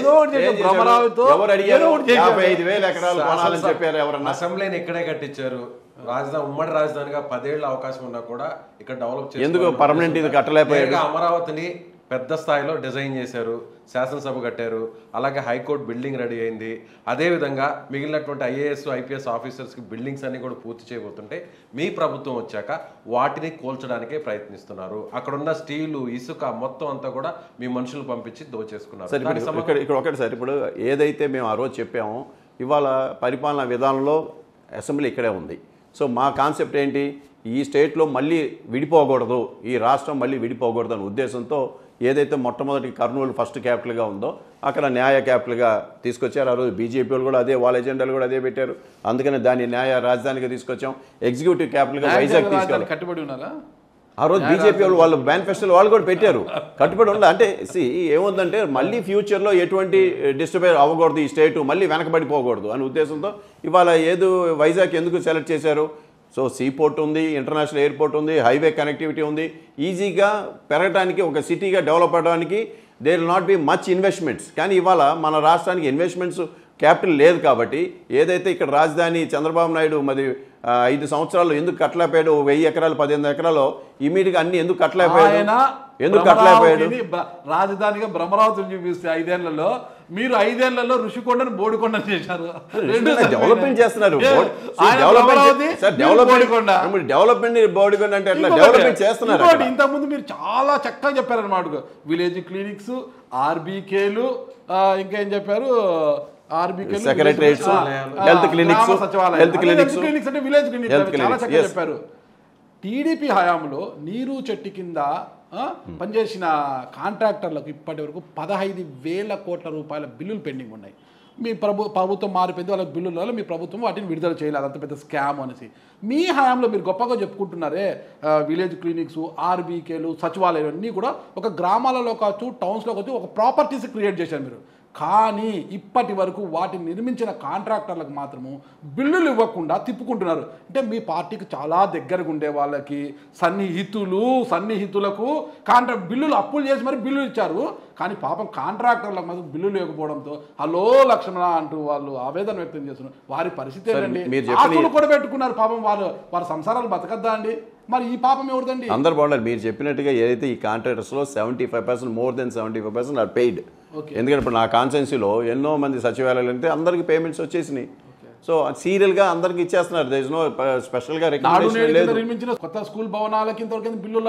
ఎవరు అడిగారు? 55,000 ఎకరాలు కొనాలని చెప్పారు ఎవరన్నా? అసెంబ్లీని ఇక్కడే కట్టించారు. రాజధాని ఉమ్మడి రాజధానిగా 10 ఏళ్ళ అవకాశం ఉన్నా కూడా ఇక్కడ డెవలప్ ఎందుకు పర్మనెంట్ ఇది కట్టలేకపోయారు? అమరావతిని పెద్ద స్థాయిలో డిజైన్ చేశారు, శాసనసభ కట్టారు, అలాగే హైకోర్టు బిల్డింగ్ రెడీ అయింది. అదేవిధంగా మిగిలినటువంటి ఐఏఎస్, ఐపీఎస్ ఆఫీసర్స్కి బిల్డింగ్స్ అన్ని కూడా పూర్తి చేయబోతుంటే మీ ప్రభుత్వం వచ్చాక వాటిని కూల్చడానికే ప్రయత్నిస్తున్నారు. అక్కడున్న స్టీలు, ఇసుక మొత్తం అంతా కూడా మీ మనుషులు పంపించి దోచేసుకున్నారు. ఇక్కడ ఒకటి సార్, ఇప్పుడు ఏదైతే మేము ఆ రోజు చెప్పామో ఇవాళ పరిపాలనా విధానంలో అసెంబ్లీ ఇక్కడే ఉంది. సో మా కాన్సెప్ట్ ఏంటి? ఈ స్టేట్లో మళ్ళీ విడిపోకూడదు, ఈ రాష్ట్రం మళ్ళీ విడిపోకూడదు అనే ఉద్దేశంతో ఏదైతే మొట్టమొదటి కర్నూలు ఫస్ట్ క్యాపిటల్గా ఉందో అక్కడ న్యాయ క్యాపిటల్గా తీసుకొచ్చారు. ఆ రోజు బీజేపీ వాళ్ళు కూడా అదే, వాళ్ళ ఎజెండాలు కూడా అదే పెట్టారు. అందుకని దాన్ని న్యాయ రాజధానిగా తీసుకొచ్చాం. ఎగ్జిక్యూటివ్ క్యాపిటల్గా వైజాగ్ తీసుకెళ్ళాం. కట్టుబడి ఉన్నారా? ఆ రోజు బీజేపీ వాళ్ళు మేనిఫెస్టోలో వాళ్ళు కూడా పెట్టారు, కట్టుబడి ఉండాలి. అంటే ఏముందంటే మళ్ళీ ఫ్యూచర్లో ఎటువంటి డిస్టర్బెన్స్ అవ్వకూడదు, ఈ స్టేట్ మళ్ళీ వెనకబడిపోకూడదు అనే ఉద్దేశంతో ఇవాళ వైజాగ్ ఎందుకు సెలెక్ట్ చేశారు? సో సీపోర్ట్ ఉంది, ఇంటర్నేషనల్ ఎయిర్పోర్ట్ ఉంది, హైవే కనెక్టివిటీ ఉంది. ఈజీగా పెరగడానికి, ఒక సిటీగా డెవలప్ అవ్వడానికి there will not be much investments. కానీ ఇవాళ మన రాష్ట్రానికి ఇన్వెస్ట్మెంట్స్ క్యాపిటల్ లేదు కాబట్టి ఏదైతే ఇక్కడ రాజధాని చంద్రబాబు నాయుడు మరి 5 సంవత్సరాల్లో ఎందుకు కట్టలేకపోయాడు? 1000 ఎకరాలు 15 ఎకరాలు ఇమీడియట్గా అన్ని ఎందుకు కట్టలేకపోయాడు? రాజధానిగా భ్రమరావతిని చూపిస్తే 5 ఏళ్లలో మీరు 5 ఏళ్లలో ఋషికొండను బోడికొండను చేశారు. డెవలప్మెంట్ చేస్తున్నారు. డెవలప్మెంట్ బోడికొండ అంటే అట్లా డెవలప్మెంట్ చేస్తున్నారు. ఇంతకుముందు మీరు చాలా చక్కగా చెప్పారన్నమాట. విలేజ్ క్లినిక్స్, ఆర్బీకేలు, ఇంకా ఏం చెప్పారు? సెక్రటరీస్, హెల్త్ క్లినిక్స్, అంటే విలేజ్ క్లినిక్స్ చాలా చక్కగా చెప్పారు. టీడీపీ హయాంలో నీరు చెట్టు కింద పనిచేసిన కాంట్రాక్టర్లకు ఇప్పటి వరకు 15,000 కోట్ల రూపాయల బిల్లులు పెండింగ్ ఉన్నాయి. మీ ప్రభుత్వం మారిపోయింది, వాళ్ళ బిల్లుల వల్ల మీ ప్రభుత్వం వాటిని విడుదల చేయలేదు, అంత పెద్ద స్కామ్ అనేసి. మీ హయాంలో మీరు గొప్పగా చెప్పుకుంటున్నారే విలేజ్ క్లినిక్స్, ఆర్బీకేలు, సచివాలయాలు అన్నీ కూడా ఒక గ్రామాలలో కావచ్చు, టౌన్స్లో కావచ్చు, ఒక ప్రాపర్టీస్ క్రియేట్ చేశారు మీరు. కానీ ఇప్పటి వరకు వాటిని నిర్మించిన కాంట్రాక్టర్లకు మాత్రము బిల్లులు తిప్పుకుంటున్నారు. అంటే మీ పార్టీకి చాలా దగ్గరగా ఉండే వాళ్ళకి, సన్నిహితులకు బిల్లులు అప్పులు చేసి మరి బిల్లులు ఇచ్చారు. కానీ పాపం కాంట్రాక్టర్లకు మాత్రం బిల్లులు లేకపోవడంతో హలో లక్ష్మణ అంటూ వాళ్ళు ఆవేదన వ్యక్తం చేస్తున్నారు. వారి పరిస్థితి ఏంటండి? ఆకులు కూడా పెట్టుకున్నారు పాపం, వారి సంసారాలు బతకద్దా అండి? మరి ఈ పాపం ఎవరిదండి? అందరు బాగున్నారు. మీరు చెప్పినట్టుగా ఏదైతే ఈ కాంట్రాక్టర్స్లో 75%, మోర్ దెన్ 75% ఆర్ పెయిడ్. ఎందుకంటే ఇప్పుడు నా కాన్స్టిట్యున్సీలో ఎన్నో మంది సచివాలయాలు అంటే అందరికి పేమెంట్స్ వచ్చేసినాయి. సో సీరియల్గా అందరికి ఇచ్చేస్తున్నారు. దేర్ ఇస్ నో స్పెషల్గా రికమెండేషన్ లేదు. కొత్త స్కూల్ భవనాలకి బిల్లులు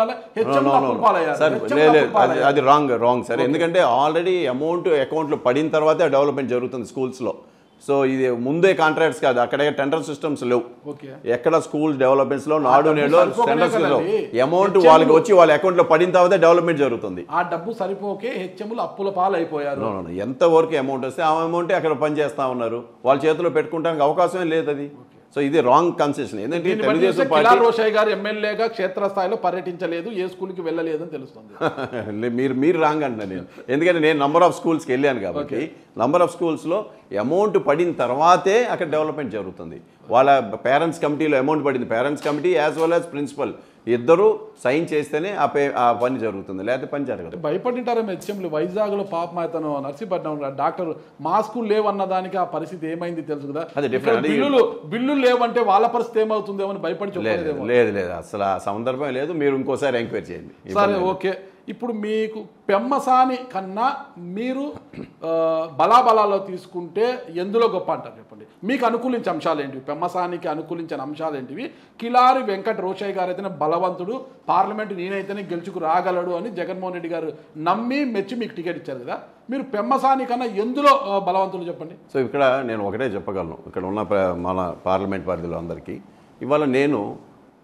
అది రాంగ్ సార్. ఎందుకంటే ఆల్రెడీ అమౌంట్ అకౌంట్లో పడిన తర్వాతే డెవలప్మెంట్ జరుగుతుంది స్కూల్స్లో. సో ఇది ముందే కాంట్రాక్ట్స్ కాదు, అక్కడే టెండర్ సిస్టమ్స్ లేవు. ఎక్కడ స్కూల్ డెవలప్మెంట్స్ లో, నాడు నేడులో టెండర్స్ లేవు. అమౌంట్ వాళ్ళకి వచ్చి వాళ్ళ అకౌంట్ లో పడిన తర్వాత డెవలప్మెంట్ జరుగుతుంది. ఆ డబ్బు సరిపోకే హెచ్ఎంలు అప్పుల పాలు అయిపోయారు. ఎంత వరకు అమౌంట్ వస్తే ఆ అమౌంటే అక్కడ పని చేస్తా ఉన్నారు. వాళ్ళ చేతిలో పెట్టుకోవడానికి అవకాశమే లేదు అది. సో ఇది రాంగ్ కన్సెషన్. ఎందుకంటే తెలుగుదేశం పార్టీ రోషయ్య గారు ఎమ్మెల్యేగా క్షేత్రస్థాయిలో పర్యటించలేదు, ఏ స్కూల్కి వెళ్ళలేదు అని తెలుస్తుంది. మీరు రాంగ్ అంటున్నా నేను. ఎందుకంటే నేను నంబర్ ఆఫ్ స్కూల్స్కి వెళ్ళాను కాబట్టి నంబర్ ఆఫ్ స్కూల్స్లో అమౌంట్ పడిన తర్వాతే అక్కడ డెవలప్మెంట్ జరుగుతుంది. వాళ్ళ పేరెంట్స్ కమిటీలో అమౌంట్ పడింది, parents committee as well as principal ఇద్దరు సైన్ చేస్తేనే ఆ పని జరుగుతుంది, లేకపోతే పని జరగదు. భయపడింటారేమో హెచ్ఎంలు. వైజాగ్లో పాపం అతను నర్సీపట్నం డాక్టర్ మాస్కులు లేవన్న దానికి ఆ పరిస్థితి ఏమైంది తెలుసు కదా. బిల్లులు లేవంటే వాళ్ళ పరిస్థితి ఏమవుతుందేమో అని భయపడి చెప్పలేదు. లేదు అసలు ఆ సందర్భం లేదు. మీరు ఇంకోసారి ఎంక్వైరీ చేయండి. సరే ఓకే. ఇప్పుడు మీకు పెమ్మసాని కన్నా మీరు బలాబలాలో తీసుకుంటే ఎందులో గొప్ప అంటారు చెప్పండి. మీకు అనుకూలించే అంశాలు ఏంటివి, పెమ్మసానికి అనుకూలించిన అంశాలు ఏంటివి? కిలారి వెంకట రోషయ్య గారు అయితేనే బలవంతుడు, పార్లమెంట్ నేనైతేనే గెలుచుకు రాగలడు అని జగన్మోహన్ రెడ్డి గారు నమ్మి మెచ్చి మీకు టికెట్ ఇచ్చారు కదా. మీరు పెమ్మసాని కన్నా ఎందులో బలవంతుడు చెప్పండి. సో ఇక్కడ నేను ఒకటే చెప్పగలను, ఇక్కడ ఉన్న మన పార్లమెంట్ పరిధిలో అందరికీ ఇవాళ నేను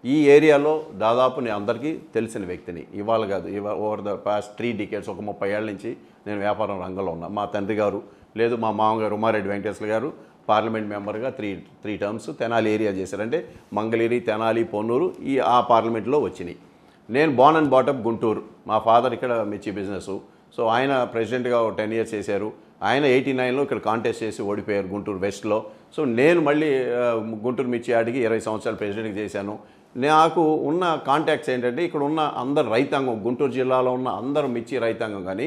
ఈ ఏరియాలో దాదాపు నేను అందరికీ తెలిసిన వ్యక్తిని. ఇవాళ కాదు, ఓవర్ ద పాస్ట్ 3 decades, ఒక 30 ఏళ్ళ నుంచి నేను వ్యాపారం రంగంలో ఉన్నా. మా తండ్రి గారు లేదు మా మామగారు ఉమారెడ్డి వెంకటేశ్వర గారు పార్లమెంట్ మెంబర్గా త్రీ టర్మ్స్ తెనాలి ఏరియా చేశారు. అంటే మంగళగిరి, తెనాలి, పొన్నూరు ఆ పార్లమెంట్లో వచ్చినాయి. నేను బోర్న్ అండ్ బాటప్ గుంటూరు. మా ఫాదర్ ఇక్కడ మిర్చి బిజినెస్. సో ఆయన ప్రెసిడెంట్గా 10 years చేశారు. ఆయన 89లో ఇక్కడ కాంటెస్ట్ చేసి ఓడిపోయారు గుంటూరు వెస్ట్లో. సో నేను మళ్ళీ గుంటూరు మిర్చి యార్డ్కి 20 సంవత్సరాలు ప్రెసిడెంట్గా చేశాను. నాకు ఉన్న కాంటాక్ట్స్ ఏంటంటే ఇక్కడ ఉన్న అందరు రైతాంగం, గుంటూరు జిల్లాలో ఉన్న అందరూ మిర్చి రైతాంగం కానీ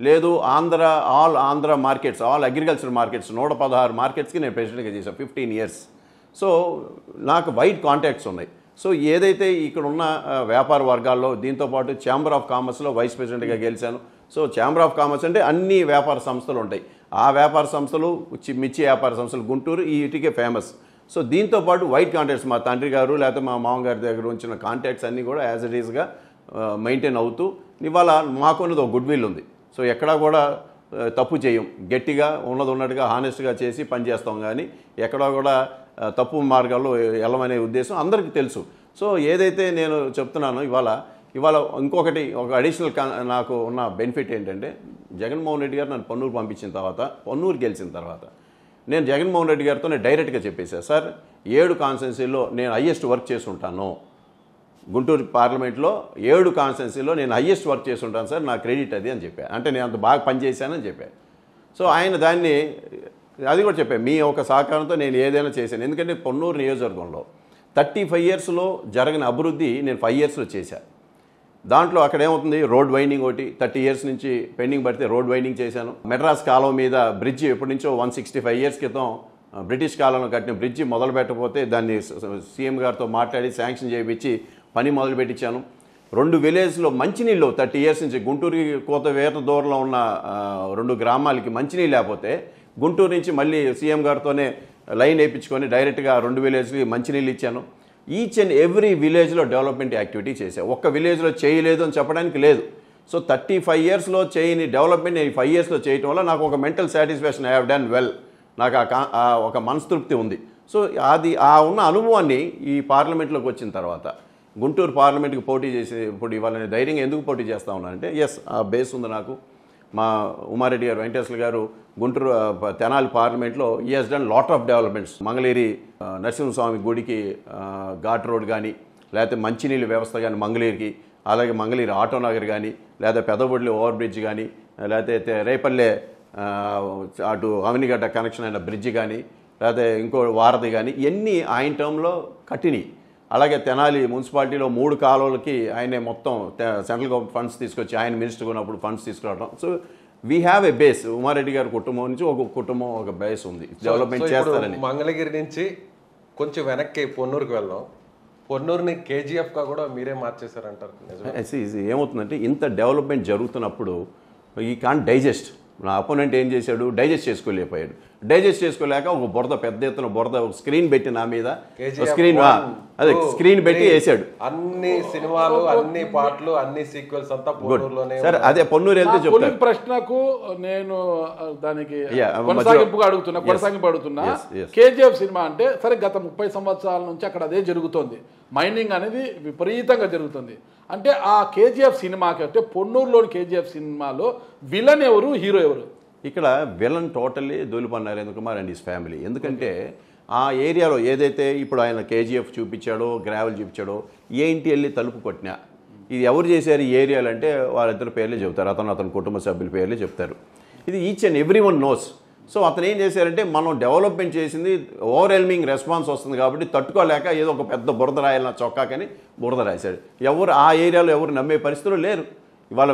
లేదు Andhra markets, all agriculture markets 116 మార్కెట్స్కి నేను ప్రెసిడెంట్గా చేశాను 15 years. సో నాకు వైడ్ కాంటాక్ట్స్ ఉన్నాయి. సో ఏదైతే ఇక్కడ ఉన్న వ్యాపార వర్గాల్లో దీంతోపాటు ఛాంబర్ ఆఫ్ కామర్స్లో వైస్ ప్రెసిడెంట్గా గెలిచాను. సో ఛాంబర్ ఆఫ్ కామర్స్ అంటే అన్ని వ్యాపార సంస్థలు ఉంటాయి. ఆ వ్యాపార సంస్థలు మిర్చి వ్యాపార సంస్థలు గుంటూరు వీటికే ఫేమస్. సో దీంతోపాటు వైడ్ కాంటాక్ట్స్ మా తండ్రి గారు లేకపోతే మా మామగారి దగ్గర ఉంచిన కాంటాక్ట్స్ అన్నీ కూడా యాజ్ ఇట్ ఈస్గా మెయింటైన్ అవుతూ ఇవాళ మాకున్నది ఒక గుడ్ విల్ ఉంది. సో ఎక్కడా కూడా తప్పు చేయం, గట్టిగా ఉన్నట్టుగా హానెస్ట్గా చేసి పనిచేస్తాం. కానీ ఎక్కడా కూడా తప్పు మార్గాల్లో వెళ్ళమనే ఉద్దేశం అందరికీ తెలుసు. సో ఏదైతే నేను చెప్తున్నానో ఇవాళ ఇంకొకటి ఒక అడిషనల్ నాకు ఉన్న బెనిఫిట్ ఏంటంటే జగన్మోహన్ రెడ్డి గారు నన్ను పొన్నూరు పంపించిన తర్వాత, పొన్నూరు గెలిచిన తర్వాత నేను జగన్మోహన్ రెడ్డి గారితో డైరెక్ట్గా చెప్పేశాను, సార్ 7 కాన్స్టిట్యున్సీలో నేను హయ్యెస్ట్ వర్క్ చేసి ఉంటాను. గుంటూరు పార్లమెంట్లో 7 కాన్స్టిట్యున్సీలో నేను హయ్యెస్ట్ వర్క్ చేసి ఉంటాను సార్, నా క్రెడిట్ అది అని చెప్పాను. అంటే నేను అంత బాగా పనిచేశానని చెప్పాను. సో ఆయన దాన్ని అది కూడా చెప్పాను, మీ ఒక సహకారంతో నేను ఏదైనా చేశాను. ఎందుకంటే పొన్నూరు నియోజకవర్గంలో 35 yearsలో జరిగిన అభివృద్ధి నేను 5 yearsలో చేశాను. దాంట్లో అక్కడ ఏమవుతుంది, రోడ్ వైండింగ్ ఒకటి 30 years నుంచి పెండింగ్ పడితే రోడ్ వైండింగ్ చేశాను. మెడ్రాస్ కాలువ మీద బ్రిడ్జి ఎప్పటి నుంచో 165 years క్రితం బ్రిటిష్ కాలంలో కట్టిన బ్రిడ్జి మొదలు పెట్టకపోతే దాన్ని సీఎం గారితో మాట్లాడి శాంక్షన్ చేయించి పని మొదలు పెట్టించాను. 2 villagesలో మంచినీళ్ళు 30 years నుంచి గుంటూరుకి వేట దూరంలో ఉన్న 2 గ్రామాలకి మంచినీళ్ళు లేకపోతే గుంటూరు నుంచి మళ్ళీ సీఎం గారితోనే లైన్ వేయించుకొని డైరెక్ట్గా 2 villagesకి మంచినీళ్ళు ఇచ్చాను. ఈచ్ అండ్ ఎవ్రీ విలేజ్లో డెవలప్మెంట్ యాక్టివిటీ చేశాను. ఒక్క విలేజ్లో చేయలేదు అని చెప్పడానికి లేదు. సో 35 yearsలో చేయని డెవలప్మెంట్ నేను 5 yearsలో చేయటం వల్ల నాకు ఒక mental satisfaction, I have done well, నాకు ఒక మనస్తృప్తి ఉంది. సో అది ఉన్న అనుభవాన్ని ఈ పార్లమెంట్లోకి వచ్చిన తర్వాత గుంటూరు పార్లమెంట్కి పోటీ చేసి ఇప్పుడు ఇవాళ ధైర్యంగా ఎందుకు పోటీ చేస్తూ ఉన్నానంటే ఆ బేస్ ఉంది నాకు. మా ఉమారెడ్డి గారు వెంకటేశ్వర గారు గుంటూరు తెనాలి పార్లమెంట్లో ఈ he's done lot of developments. Mangalagiri Narasimhaswamy గుడికి ఘాట్ రోడ్ కానీ లేకపోతే మంచినీళ్ళ వ్యవస్థ కానీ మంగళగిరికి, అలాగే మంగళగిరి ఆటోనగర్ కానీ లేదా పెదబొడ్లి ఓవర్ బ్రిడ్జ్ కానీ లేకపోతే రేపల్లె అటు అవనిగడ్డ కనెక్షన్ అయిన బ్రిడ్జ్ కానీ లేకపోతే ఇంకో వారధి కానీ ఇవన్నీ ఆయన టర్మ్లో కట్టినాయి. అలాగే తెనాలి మున్సిపాలిటీలో 3 కాలువలకి ఆయనే మొత్తం సెంట్రల్ గవర్నమెంట్ ఫండ్స్ తీసుకొచ్చి ఆయన మినిస్టర్ ఉన్నప్పుడు ఫండ్స్ తీసుకురావడం. So we have a base. Umareddy గారి కుటుంబం నుంచి ఒక కుటుంబం ఒక బేస్ ఉంది, డెవలప్మెంట్ చేస్తారని. మంగళగిరి నుంచి కొంచెం వెనక్కి పొన్నూరుకి వెళ్దాం. పొన్నూరుని కేజీఎఫ్గా కూడా మీరే మార్చేశారంటారు. ఏమవుతుందంటే ఇంత డెవలప్మెంట్ జరుగుతున్నప్పుడు ఈ కాంట్ డైజెస్ట్. నా అపోనెంట్ ఏం చేశాడు, డైజెస్ట్ చేసుకోలేకపోయాడు. డైజెస్ట్ చేసుకోలేక ఒక పెద్ద ఎత్తున స్క్రీన్ పెట్టి నా మీద స్క్రీన్ పెట్టి వేసాడు. అన్ని సినిమాలు, అన్ని పాటలు, అన్ని సీక్వెల్స్ అంతా పొన్నూరులోనే. సరే అదే పొన్నూరు వెళ్తే చెప్తాను. ప్రశ్నకు నేను దానికి కొనసాగింపు అడుగుతున్నా. కేజీఎఫ్ సినిమా అంటే సరే గత 30 సంవత్సరాల నుంచి అక్కడ అదే జరుగుతుంది. మైనింగ్ అనేది విపరీతంగా జరుగుతుంది. అంటే ఆ కేజీఎఫ్ సినిమాకి అంటే పొన్నూరులోని కేజీఎఫ్ సినిమాలో విలన్ ఎవరు, హీరో ఎవరు? ఇక్కడ villain totally Dhulipalli Narendra Kumar and his family. ఎందుకంటే ఆ ఏరియాలో ఏదైతే ఇప్పుడు ఆయన కేజీఎఫ్ చూపించాడో, గ్రావెల్ చూపించాడో, ఏంటి వెళ్ళి తలుపు కొట్టినా ఇది ఎవరు చేశారు ఈ ఏరియాలు అంటే వాళ్ళిద్దరు పేర్లే చెప్తారు, అతని కుటుంబ సభ్యుల పేర్లే చెప్తారు. ఇది each and every one knows. So అతను ఏం చేశారంటే మనం డెవలప్మెంట్ చేసింది ఓవర్వెల్మింగ్ రెస్పాన్స్ వస్తుంది కాబట్టి తట్టుకోలేక ఏదో ఒక పెద్ద బురద రాయాలి నా చొక్కాకని బురద రాశాడు. ఎవరు ఆ ఏరియాలో ఎవరు నమ్మే పరిస్థితులు లేరు. ఇవాళ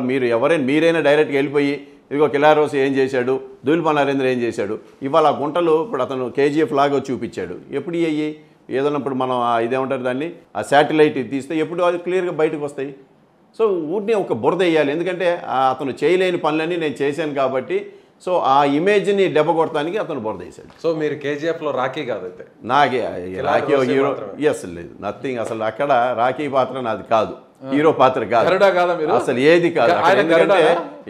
మీరైనా డైరెక్ట్గా వెళ్ళిపోయి ఇదిగో కిలారోస్ ఏం చేశాడు, ధూళిపాల నరేంద్ర ఏం చేశాడు, ఇవాళ ఆ గుంటలు ఇప్పుడు అతను కేజీఎఫ్ లాగా చూపించాడు. ఎప్పుడు అయ్యి ఏదన్నా ఇప్పుడు మనం ఇదేమంటారు దాన్ని ఆ శాటిలైట్ తీస్తే ఎప్పుడు అది క్లియర్గా బయటకు వస్తాయి. సో ఊరిని ఒక బురద వేయాలి, ఎందుకంటే అతను చేయలేని పనులన్నీ నేను చేశాను కాబట్టి. సో ఆ ఇమేజ్ని దెబ్బ కొడటానికి అతను బురద వేశాడు. సో మీరు కేజీఎఫ్లో రాఖీ కాదైతే నాకే రాఖీ హీరో ఎస్ లేదు, నథింగ్. అసలు అక్కడ రాఖీ పాత్ర నాది కాదు, హీరో పాత్ర కాదు, అసలు ఏది కాదు.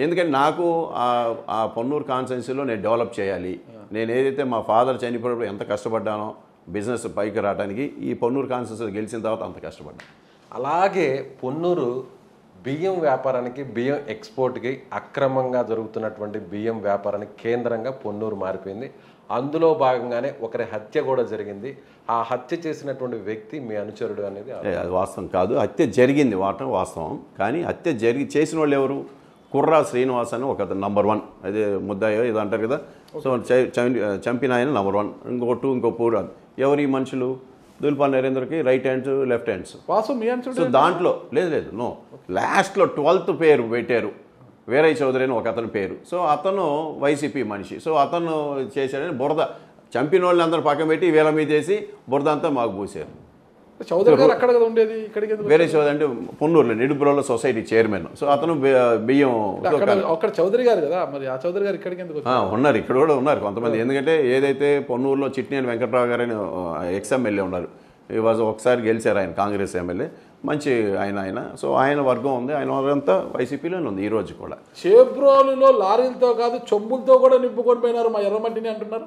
ఎందుకంటే నాకు ఆ పొన్నూరు కాన్స్టిట్యున్సీలో నేను డెవలప్ చేయాలి. నేను ఏదైతే మా ఫాదర్ చనిపోయినప్పుడు ఎంత కష్టపడ్డానో బిజినెస్ పైకి రావడానికి, ఈ పొన్నూరు కాన్స్టిట్యున్సీ గెలిచిన తర్వాత అంత కష్టపడ్డాను. అలాగే పొన్నూరు బియ్యం వ్యాపారానికి, బియ్యం ఎక్స్పోర్ట్కి, అక్రమంగా జరుగుతున్నటువంటి బియ్యం వ్యాపారానికి కేంద్రంగా పొన్నూరు మారిపోయింది. అందులో భాగంగానే ఒకరి హత్య కూడా జరిగింది. ఆ హత్య చేసినటువంటి వ్యక్తి మీ అనుచరుడు అనేది అది వాస్తవం కాదు. హత్య జరిగింది వాస్తవం, కానీ హత్య చేసిన వాళ్ళు ఎవరు? కుర్రా శ్రీనివాస్ అని ఒక నంబర్ 1, అదే ముద్దాయో ఇది అంటారు కదా. సో చంపిన ఆయన నంబర్ 1, ఇంకో 2, ఇంకో 4. ఎవరు ఈ మనుషులు? ధూళిపాల నరేంద్రకి right hands, left hands. So దాంట్లో లేదు నో, లాస్ట్లో 12th పేరు పెట్టారు, వీరయ్య చౌదరి అని ఒక అతని పేరు. సో అతను వైసీపీ మనిషి. సో అతను చేశాడని బురద చంపిన వాళ్ళని అందరూ పక్కన పెట్టి వీళ్ళ మీద వేసి బురద అంతా మాకు పూసారు. చౌదరి గారు అక్కడ కదా ఉండేది, వీరయ్య చౌదరి అంటే పొన్నూరులో నిడుపులలో సొసైటీ చైర్మన్. సో అతను బియ్యం అక్కడ చౌదరి గారు కదా, మరి ఆ చౌదరి గారు ఇక్కడికి ఎందుకు ఉన్నారు? ఇక్కడ కూడా ఉన్నారు కొంతమంది. ఎందుకంటే ఏదైతే పొన్నూరులో చిట్నేని వెంకట్రావు గారు అని ఎక్స్ఎమ్మెల్యే ఉన్నారు, ఒకసారి గెలిచారు ఆయన, కాంగ్రెస్ ఎమ్మెల్యే, మంచి ఆయన. సో ఆయన వర్గం ఉంది, ఆయన వర్గం అంతా వైసీపీలోనే ఉంది ఈ రోజు కూడా. చేబ్రోలులో లారీలతో కాదు చెంబులతో కూడా నింపుకొని పోయినారు మా ఎర్రమట్టిని అంటున్నారు.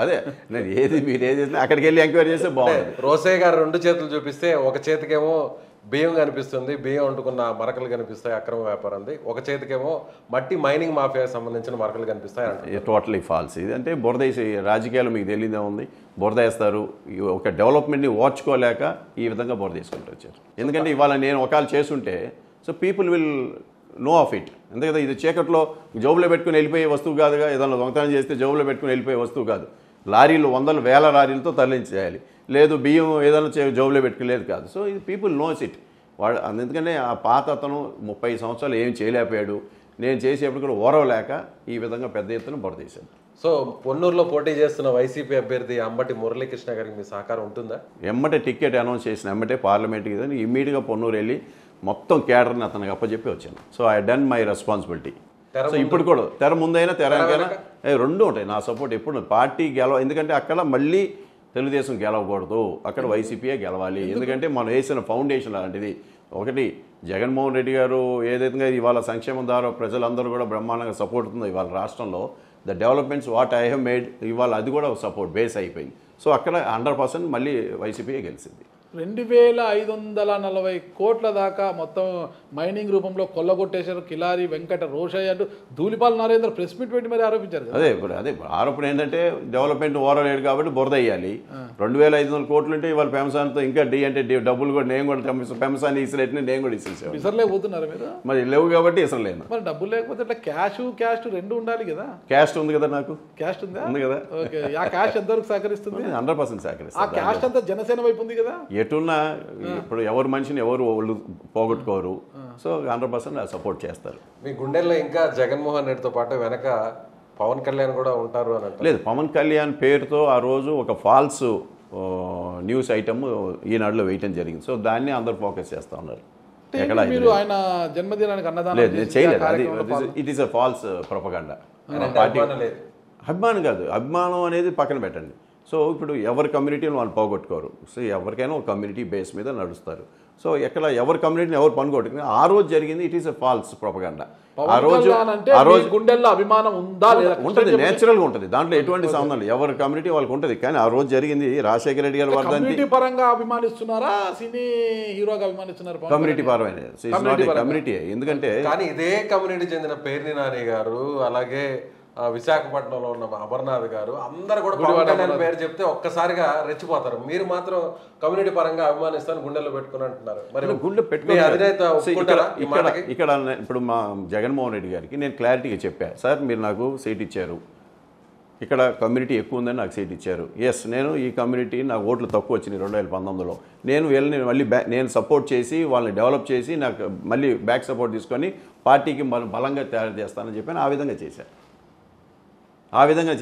అదే నేను మీరు ఏది చేసినా అక్కడికి వెళ్ళి ఎంక్వైరీ చేస్తే బాగుంది. రోసయ్య గారు 2 చేతులు చూపిస్తే ఒక చేతికేమో బియ్యం కనిపిస్తుంది, బియ్యం వండుకున్న మరకలు కనిపిస్తాయి అక్రమ వ్యాపారంది, ఒక చేతికేమో మట్టి మైనింగ్ మాఫియాకి సంబంధించిన మరకలు కనిపిస్తాయి అంటే టోటలీ ఫాల్స్. ఇది అంటే బురద వేసి రాజకీయాలు మీకు తెలియదే ఉంది, బురద వేస్తారు. ఒక డెవలప్మెంట్ని ఓర్చుకోలేక ఈ విధంగా బురద వేసుకుంటూ వచ్చారు. ఎందుకంటే ఇవాళ నేను ఒకవేళ చేస్తుంటే so people will know of it. ఎందుకంటే ఇది చీకట్లో జోబులో పెట్టుకుని వెళ్ళిపోయే వస్తువు కాదుగా, ఏదైనా దొంగతనం చేస్తే జోబులో పెట్టుకుని వెళ్ళిపోయే వస్తువు కాదు. లారీలు 100,000 లారీలతో తరలించేయాలి, లేదు బియ్యం ఏదైనా జోబులో పెట్టుకోలేదు కాదు. సో ఇది పీపుల్ నోస్ ఇట్. వాడు ఎందుకంటే ఆ పాత అతను 30 సంవత్సరాలు ఏం చేయలేకపోయాడు, నేను చేసేప్పుడు కూడా ఓరవలేక ఈ విధంగా పెద్ద ఎత్తున బురదేశాను. సో పొన్నూరులో పోటీ చేస్తున్న వైసీపీ అభ్యర్థి అంబటి మురళీకృష్ణ గారికి మీ సహకారం ఉంటుందా? ఎమ్మటే టికెట్ అనౌన్స్ చేసిన పార్లమెంట్కి ఇమ్మీడియట్గా పొన్నూరు వెళ్ళి మొత్తం కేడర్ని అతనికి అప్పచెప్పి వచ్చాను. So I done my responsibility. So ఇప్పుడు కూడా తెర ముందైనా తెర వెనకైనా 2 ఉంటాయి నా సపోర్ట్ ఎప్పుడు. పార్టీ ఎందుకంటే అక్కడ మళ్ళీ తెలుగుదేశం గెలవకూడదు, అక్కడ వైసీపీయే గెలవాలి. ఎందుకంటే మనం వేసిన ఫౌండేషన్ అలాంటిది. ఒకటి జగన్మోహన్ రెడ్డి గారు ఏదైతే ఇవాళ సంక్షేమం ద్వారా ప్రజలందరూ కూడా బ్రహ్మాండంగా సపోర్ట్ ఉందో ఇవాళ రాష్ట్రంలో, the developments what I have made ఇవాళ అది కూడా సపోర్ట్ బేస్ అయిపోయింది. సో అక్కడ 100% మళ్ళీ వైసీపీయే గెలిచింది. 2,540 కోట్ల దాకా మొత్తం మైనింగ్ రూపంలో కొల్లగొట్టేశారు కిలారి వెంకట రోషయ్య అంటూ ధూళిపాల నరేంద్ర ప్రెస్ మీట్ పెట్టి మరి ఆరోపించారు. అదే ఆరోపణ ఏంటంటే డెవలప్మెంట్ ఓరలేడు కాబట్టి బురద వేయాలి. 2,500 కోట్లు అంటే ఇవాళ పెమసాన్తో ఇంకా అంటే డబ్బులు కూడా నేను కూడా పెమసాన్ని ఇసిరెట్టిన నేను కూడా ఇసిరేసాను. ఇసరలేకపోతున్నారు మీరు? మరి లేవు కాబట్టి ఇసరలేను. మరి డబ్బులు లేకపోతే ఇట్లా క్యాస్ట్ 2 ఉండాలి కదా. క్యాస్ట్ ఉంది కదా, నాకు క్యాస్ట్ ఉందా? ఉంది కదా. ఆ క్యాస్ట్ ఎంతవరకు సహకరిస్తుంది? 100% సహకరిస్తుంది. ఆ క్యాస్ట్ అంతా జనసేన వైపు ఉంది కదా. ఎటున్నా ఇప్పుడు ఎవరు మనిషిని ఎవరు వాళ్ళు పోగొట్టుకోరు. సో 100% సపోర్ట్ చేస్తారు. మీ గుండెల్లో ఇంకా జగన్మోహన్ రెడ్డితో పాటు వెనక పవన్ కళ్యాణ్ కూడా ఉంటారు అని అంటే? లేదు, పవన్ కళ్యాణ్ పేరుతో ఆ రోజు ఒక ఫాల్స్ న్యూస్ ఐటమ్ ఈనాడులో వేయటం జరిగింది. సో దాన్ని అందరు ఫోకస్ చేస్తూ ఉన్నారు. ఎక్కడ ఆయన జన్మదినానికి అన్నదానం లేదు, నేను చేయలేదు. అది it is a false propaganda. అభిమానం కాదు, అభిమానం అనేది పక్కన పెట్టండి. సో ఇప్పుడు ఎవరి కమ్యూనిటీని వాళ్ళు పోగొట్టుకోరు. సో ఎవరికైనా ఒక కమ్యూనిటీ బేస్ మీద నడుస్తారు. సో ఎక్కడ ఎవరి కమ్యూనిటీని ఎవరు పనుకోవట్లేదు. ఆ రోజు జరిగింది it is a false propaganda. ఆ రోజు గుండెల్లో అభిమానం ఉందా? ఉంటుంది, నేచురల్గా ఉంటుంది, దాంట్లో ఎటువంటి సంబంధం లేదు. ఎవరి కమ్యూనిటీ వాళ్ళకి ఉంటుంది. కానీ ఆ రోజు జరిగింది రాజశేఖర రెడ్డి గారి కమ్యూనిటీ పరంగా అభిమానిస్తున్నారా, సినీ హీరోగా అభిమానిస్తున్నారా? కమ్యూనిటీ పరమైన కమ్యూనిటీ. ఎందుకంటే కానీ ఇదే కమ్యూనిటీ చెందిన పేర్ని నాని గారు, అలాగే విశాఖపట్నంలో ఉన్న అమర్నాథ్ గారు అందరు కూడా పవన్ కళ్యాణ్ పేరు చెప్తే ఒక్కసారిగా రెచ్చిపోతారు. మీరు మాత్రం కమ్యూనిటీ పరంగా అభిమానిస్తాను గుండెల్లో పెట్టుకుని అంటున్నారు. మరి గుండె పెట్టుకుని ఇక్కడ ఇప్పుడు మా జగన్మోహన్ రెడ్డి గారికి నేను క్లారిటీగా చెప్పాను, సార్ మీరు నాకు సీట్ ఇచ్చారు, ఇక్కడ కమ్యూనిటీ ఎక్కువ ఉందని నాకు సీట్ ఇచ్చారు. ఎస్, నేను ఈ కమ్యూనిటీ నాకు ఓట్లు తక్కువ వచ్చినాయి 2019లో. నేను వీళ్ళని మళ్ళీ నేను సపోర్ట్ చేసి వాళ్ళని డెవలప్ చేసి నాకు మళ్ళీ బ్యాక్ సపోర్ట్ తీసుకొని పార్టీకి బలంగా తయారు చేస్తానని చెప్పాను. ఆ విధంగా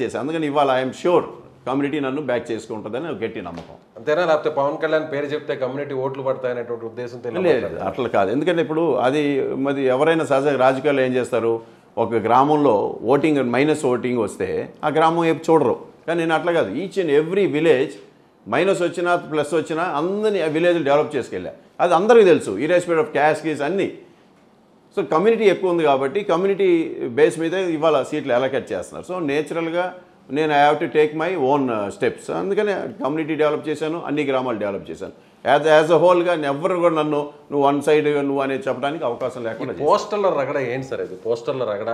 చేశాను. అందుకని ఇవాళ ఐఎమ్ ష్యూర్ కమ్యూనిటీ నన్ను బ్యాక్ చేసుకుంటుందని గట్టి నమ్మకం. అంతేనా? లేకపోతే పవన్ కళ్యాణ్ పేరు చెప్తే కమ్యూనిటీ ఓట్లు పడతాయనేటువంటి ఉద్దేశంతో? లేదు, అట్లా కాదు. ఎందుకంటే ఇప్పుడు అది మరి ఎవరైనా సహజ రాజకీయాల్లో ఏం చేస్తారు, ఒక గ్రామంలో మైనస్ ఓటింగ్ వస్తే ఆ గ్రామం వైపు చూడరు. కానీ నేను అట్లా కాదు. Each and every village minus వచ్చినా ప్లస్ వచ్చినా అందరినీ ఆ విలేజ్ని డెవలప్ చేసుకెళ్ళా. అది అందరికీ తెలుసు, ఇర్రెస్పెక్ట్ ఆఫ్ క్యాస్ట్ గీస్ అన్నీ. సో కమ్యూనిటీ ఎక్కువ ఉంది కాబట్టి కమ్యూనిటీ బేస్ మీద ఇవాళ సీట్లు అలొకేట్ చేస్తున్నారు. సో నేచురల్గా నేను I have to take my own steps. అందుకని కమ్యూనిటీ డెవలప్ చేశాను, అన్ని గ్రామాలు డెవలప్ చేశాను. యాజ్ అ హోల్గా ఎవరు కూడా నన్ను నువ్వు వన్ సైడ్గా నువ్వు అనేది చెప్పడానికి అవకాశం లేకుండా. పోస్టర్ల రగడ ఏంటి సార్ ఇది? పోస్టర్ల రగడ,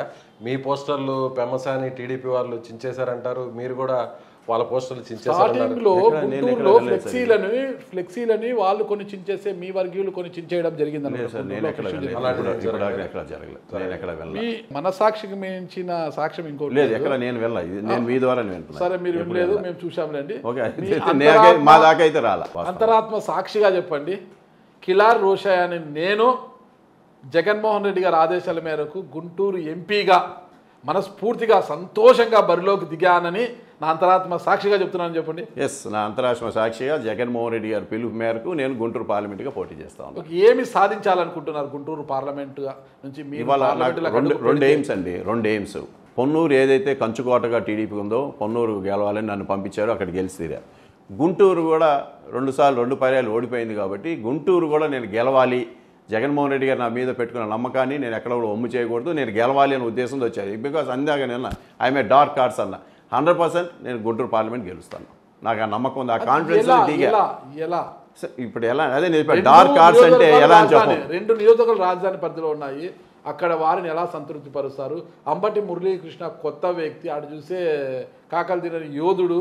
మీ పోస్టర్లు పెమ్మసాని టీడీపీ వాళ్ళు చించేశారంటారు, మీరు కూడా వాళ్ళ పోస్టర్లు చించేసారు. ఫ్లెక్సీలని వాళ్ళు కొన్ని చించేస్తే మీ వర్గీయులు కొన్ని చించేయడం జరిగింది. మనసాక్షికి మించిన సాక్ష్యం ఇంకోటి లేదు ఎక్కడ. నేను వెళ్ళాలి, నేను మీ ద్వారా సరే మీరు వినలేదు, మేము చూసాంలేండి. మా దాకా అయితే రాలా. అంతరాత్మ సాక్షిగా చెప్పండి, కిలార్ రోషయ్య అని నేను జగన్మోహన్ రెడ్డి గారి ఆదేశాల మేరకు గుంటూరు ఎంపీగా మనస్ఫూర్తిగా సంతోషంగా బరిలోకి దిగానని నా అంతరాత్మ సాక్షిగా చెప్తున్నాను చెప్పండి. ఎస్, నా అంతరాత్మ సాక్షిగా జగన్మోహన్ రెడ్డి గారి పిలుపు మేరకు నేను గుంటూరు పార్లమెంట్గా పోటీ చేస్తాను. ఏమి సాధించాలనుకుంటున్నారు గుంటూరు పార్లమెంట్ నుంచి? రెండు ఎయిమ్స్ అండి, రెండు ఎయిమ్స్. పొన్నూరు ఏదైతే కంచుకోటగా టీడీపీ ఉందో పొన్నూరు గెలవాలని నన్ను పంపించారో అక్కడ గెలిచి తీరా. గుంటూరు కూడా 2 పర్యాలు ఓడిపోయింది కాబట్టి గుంటూరు కూడా నేను గెలవాలి, జగన్మోహన్ రెడ్డి గారు నా మీద పెట్టుకున్న నమ్మకాన్ని నేను ఎక్కడ కూడా ఒమ్ము చేయకూడదు, నేను గెలవాలి అనే ఉద్దేశంతో వచ్చాయి. బికాస్ అందాక నేను ఐఎమ్ ఏ డార్క్ హార్స్ అన్న 100% నేను గుంటూరు పార్లమెంట్ గెలుస్తాను. నాకు ఆ నమ్మకం ఉంది, ఆ కాన్ఫిడెన్స్ ఎలా ఇప్పుడు ఎలా అదే నేను డార్క్ హార్స్ అంటే ఎలా అని చెప్పాను. 2 నియోజకవర్గాలు రాజధాని పరిధిలో ఉన్నాయి, అక్కడ వారిని ఎలా సంతృప్తి పరుస్తారు? అంబటి మురళీకృష్ణ కొత్త వ్యక్తి, అటు చూసే కాకలు తినని యోధుడు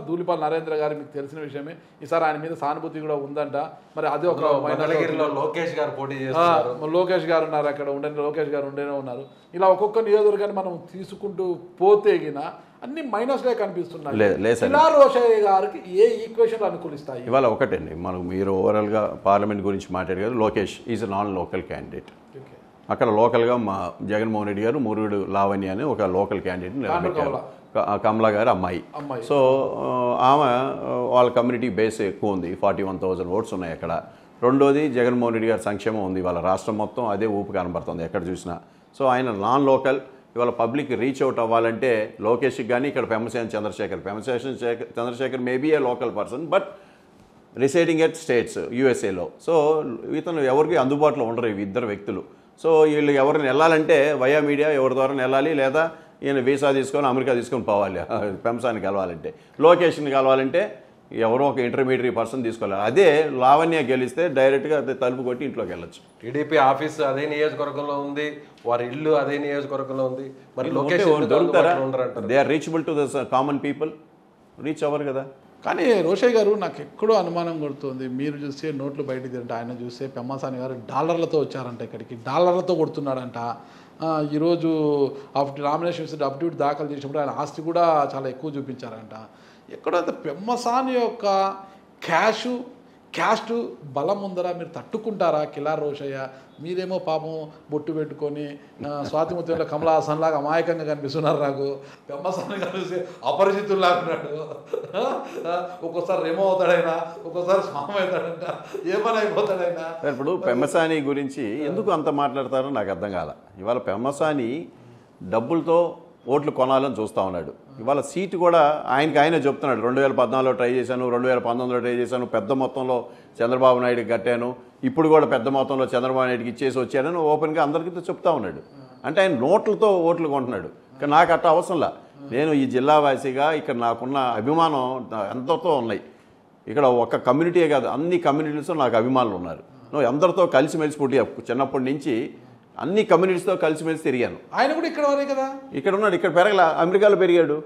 ధూళిపాల్ నరేంద్ర గారు మీకు తెలిసిన విషయమే. ఈసారి ఆయన మీద సానుభూతి కూడా ఉందంట. మరి అది ఒక లోకేష్ గారు పోటీ లోకేష్ గారు ఉన్నారు అక్కడ, లోకేష్ గారు ఉండేనే ఉన్నారు. ఇలా ఒక్కొక్క నియోజకవర్గాన్ని మనం తీసుకుంటూ పోతేగిన అన్ని మైనస్లే కనిపిస్తున్నాయి. కిలార్ రోషయ్య గారికి ఏ ఈక్వేషన్లు అనుకూలిస్తాయి? ఇవాళ ఒకటండి, మనం మీరు ఓవరాల్గా పార్లమెంట్ గురించి మాట్లాడారు. Lokesh is non local candidate. అక్కడ లోకల్గా మా జగన్మోహన్ రెడ్డి గారు మురుగుడు లావణ్య అని ఒక లోకల్ క్యాండిడేట్ నిలబెట్టారు, కమలా గారు అమ్మాయి. సో ఆమె వాళ్ళ కమ్యూనిటీ బేస్ ఎక్కువ ఉంది, 41,000 ఓట్స్ ఉన్నాయి అక్కడ. రెండోది జగన్మోహన్ రెడ్డి గారి సంక్షేమం ఉంది, వాళ్ళ రాష్ట్రం మొత్తం అదే ఊపు కనబడుతుంది ఎక్కడ చూసినా. సో ఆయన నాన్ లోకల్. ఇవాళ పబ్లిక్ రీచ్ అవుట్ అవ్వాలంటే లోకేష్కి కానీ ఇక్కడ Pemmasani Chandrasekhar maybe a local person but residing at States యూఎస్ఏలో. సో ఇతను ఎవరికి అందుబాటులో ఉండరు ఇవి ఇద్దరు వ్యక్తులు. సో వీళ్ళు ఎవరిని వెళ్ళాలంటే వయా మీడియా ఎవరి ద్వారా వెళ్ళాలి, లేదా ఈయన వీసా తీసుకొని అమెరికా తీసుకొని పోవాలి పెంసాన్ని కలవాలంటే. లొకేషన్కి కలవాలంటే ఎవరో ఒక ఇంటర్మీడియట్ పర్సన్ తీసుకోవాలి. అదే లావణ్య గెలిస్తే డైరెక్ట్గా తలుపు కొట్టి ఇంట్లోకి వెళ్ళొచ్చు. టీడీపీ ఆఫీస్ అదే నియోజకవర్గంలో ఉంది, వారి ఇల్లు అదే నియోజకవర్గంలో ఉంది, మరి దొరుకుతారా? They are reachable to the common people, reach అవ్వరు కదా. కానీ రోషయ్య గారు నాకు ఎక్కడో అనుమానం కొడుతుంది. మీరు చూస్తే నోట్లు బయటికి తింటే, ఆయన చూస్తే పెమ్మసాని గారు డాలర్లతో వచ్చారంట, ఇక్కడికి డాలర్లతో కొడుతున్నాడంట. ఈరోజు నామినేషన్ అప్డేట్ దాఖలు చేసినప్పుడు ఆయన ఆస్తి కూడా చాలా ఎక్కువ చూపించారంట. ఎక్కడైతే పెమ్మసాని యొక్క క్యాస్ట్ బలం ఉందరా, మీరు తట్టుకుంటారా కిలార్ రోషయ్య? మీరేమో పాపం బొట్టు పెట్టుకొని స్వాతి ముత్యంలో కమలా హాసన్ లాగా అమాయకంగా కనిపిస్తున్నారు. నాకు పెమ్మసాని కలిసి అపరిచితుల్లా ఉన్నాడు. ఒక్కోసారి రేమో అవుతాడైనా, ఒక్కోసారి స్వామి అవుతాడంట, ఏమని అయిపోతాడైనా. ఇప్పుడు పెమ్మసాని గురించి ఎందుకు అంత మాట్లాడతారో నాకు అర్థం కాల. ఇవాళ పెమ్మసాని డబ్బులతో ఓట్లు కొనాలని చూస్తూ ఉన్నాడు. ఇవాళ సీటు కూడా ఆయన చెప్తున్నాడు, 2014లో ట్రై చేశాను, 2019లో ట్రై చేశాను, పెద్ద మొత్తంలో చంద్రబాబు నాయుడుకి కట్టాను, ఇప్పుడు కూడా పెద్ద మొత్తంలో చంద్రబాబు నాయుడుకి ఇచ్చేసి వచ్చానని ఓపెన్గా అందరికీ చెప్తా ఉన్నాడు. అంటే ఆయన నోట్లతో ఓట్లు కొంటున్నాడు. కానీ నాకు అట్లా అవసరంలా. నేను ఈ జిల్లావాసిగా ఇక్కడ నాకున్న అభిమానం ఎంతతో ఉన్నాయి. ఇక్కడ ఒక కమ్యూనిటీయే కాదు, అన్ని కమ్యూనిటీస్లో నాకు అభిమానులు ఉన్నారు. నువ్వు అందరితో కలిసిమెలిసి పుట్టి చిన్నప్పటి నుంచి అన్ని కమ్యూనిటీస్తో కలిసిమెలిసి తిరిగాను. ఆయన కూడా ఇక్కడ వరే కదా, ఇక్కడ ఉన్నాడు. ఇక్కడ పెరగలే, అమెరికాలో పెరిగాడు.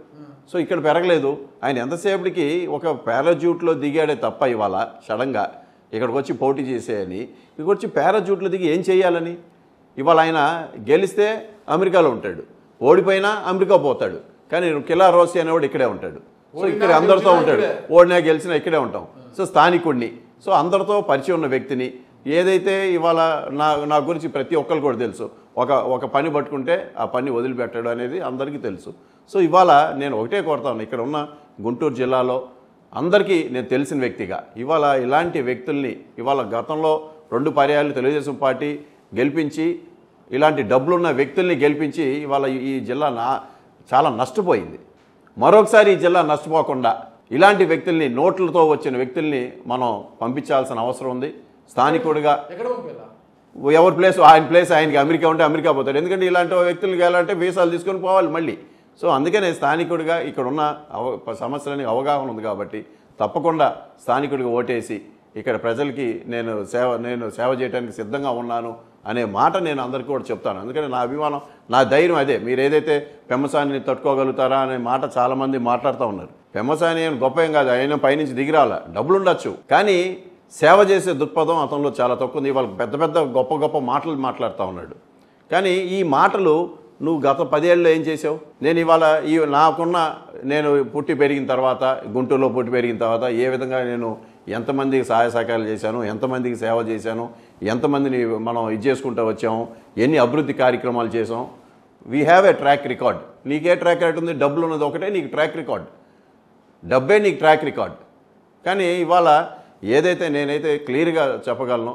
సో ఇక్కడ పెరగలేదు. ఆయన ఎంతసేపటికి ఒక పారాజూట్లో దిగాడే తప్ప ఇవాళ సడన్గా ఇక్కడికి వచ్చి పోటీ చేసేయని, ఇక్కడికి వచ్చి పారాజూట్లో దిగి ఏం చేయాలని? ఇవాళ ఆయన గెలిస్తే అమెరికాలో ఉంటాడు, ఓడిపోయినా అమెరికా పోతాడు. కానీ కిలా రోసి అనేవాడు ఇక్కడే ఉంటాడు. సో ఇక్కడ అందరితో ఉంటాడు, ఓడినా గెలిచినా ఇక్కడే ఉంటాం. సో స్థానికుడిని, సో అందరితో పరిచయం ఉన్న వ్యక్తిని, ఏదైతే ఇవాళ నా గురించి ప్రతి ఒక్కరు కూడా తెలుసు, ఒక పని పట్టుకుంటే ఆ పని వదిలిపెట్టాడు అనేది అందరికీ తెలుసు. సో ఇవాళ నేను ఒకటే కోరుతాను, ఇక్కడ ఉన్న గుంటూరు జిల్లాలో అందరికీ నేను తెలిసిన వ్యక్తిగా ఇవాళ ఇలాంటి వ్యక్తుల్ని ఇవాళ గతంలో 2 పర్యాయాలు తెలుగుదేశం పార్టీ గెలిపించి ఇలాంటి డబ్బులున్న వ్యక్తుల్ని గెలిపించి ఇవాళ ఈ జిల్లా చాలా నష్టపోయింది. మరొకసారి ఈ జిల్లా నష్టపోకుండా ఇలాంటి వ్యక్తుల్ని, నోట్లతో వచ్చిన వ్యక్తుల్ని మనం పంపించాల్సిన అవసరం ఉంది. స్థానికుడిగా ఎవరి ప్లేస్ ఆయనకి అమెరికా ఉంటే అమెరికా పోతాడు. ఎందుకంటే ఇలాంటి వ్యక్తులు వెళ్ళాలంటే వీసాలు తీసుకొని పోవాలి మళ్ళీ. సో అందుకనే స్థానికుడిగా ఇక్కడ ఉన్న సమస్యలని అవగాహన ఉంది కాబట్టి తప్పకుండా స్థానికుడిగా ఓటేసి ఇక్కడ ప్రజలకి నేను సేవ చేయడానికి సిద్ధంగా ఉన్నాను అనే మాట నేను అందరికీ కూడా చెప్తాను. అందుకని నా అభిమానం, నా ధైర్యం అదే. మీరు ఏదైతే పెమ్మసానిని తట్టుకోగలుగుతారా అనే మాట చాలామంది మాట్లాడుతూ ఉన్నారు. పెమ్మసాని ఏం గొప్ప ఏం కాదు, ఆయన పైనుంచి దిగిరాల, డబ్బులు ఉండొచ్చు, కానీ సేవ చేసే దృక్పథం అతనిలో చాలా తక్కువ ఉంది. ఇవాళ పెద్ద గొప్ప మాటలు మాట్లాడుతూ ఉన్నాడు. కానీ ఈ మాటలు నువ్వు గత 10 ఏళ్ళలో ఏం చేసావు? నేను ఇవాళ నేను పుట్టి పెరిగిన తర్వాత, గుంటూరులో పుట్టి పెరిగిన తర్వాత ఏ విధంగా నేను ఎంతమందికి సహాయ సహకారాలు చేశాను, ఎంతమందికి సేవ చేశాను, ఎంతమందిని మనం చేసుకుంటూ వచ్చాము, ఎన్ని అభివృద్ధి కార్యక్రమాలు చేసాం. We have A track record. నీకే ట్రాక్ రికార్డ్ ఉంది? డబ్బులు ఉన్నది ఒకటే నీకు ట్రాక్ రికార్డ్, డబ్బే నీకు ట్రాక్ రికార్డ్. కానీ ఇవాళ ఏదైతే నేనైతే క్లియర్గా చెప్పగలను,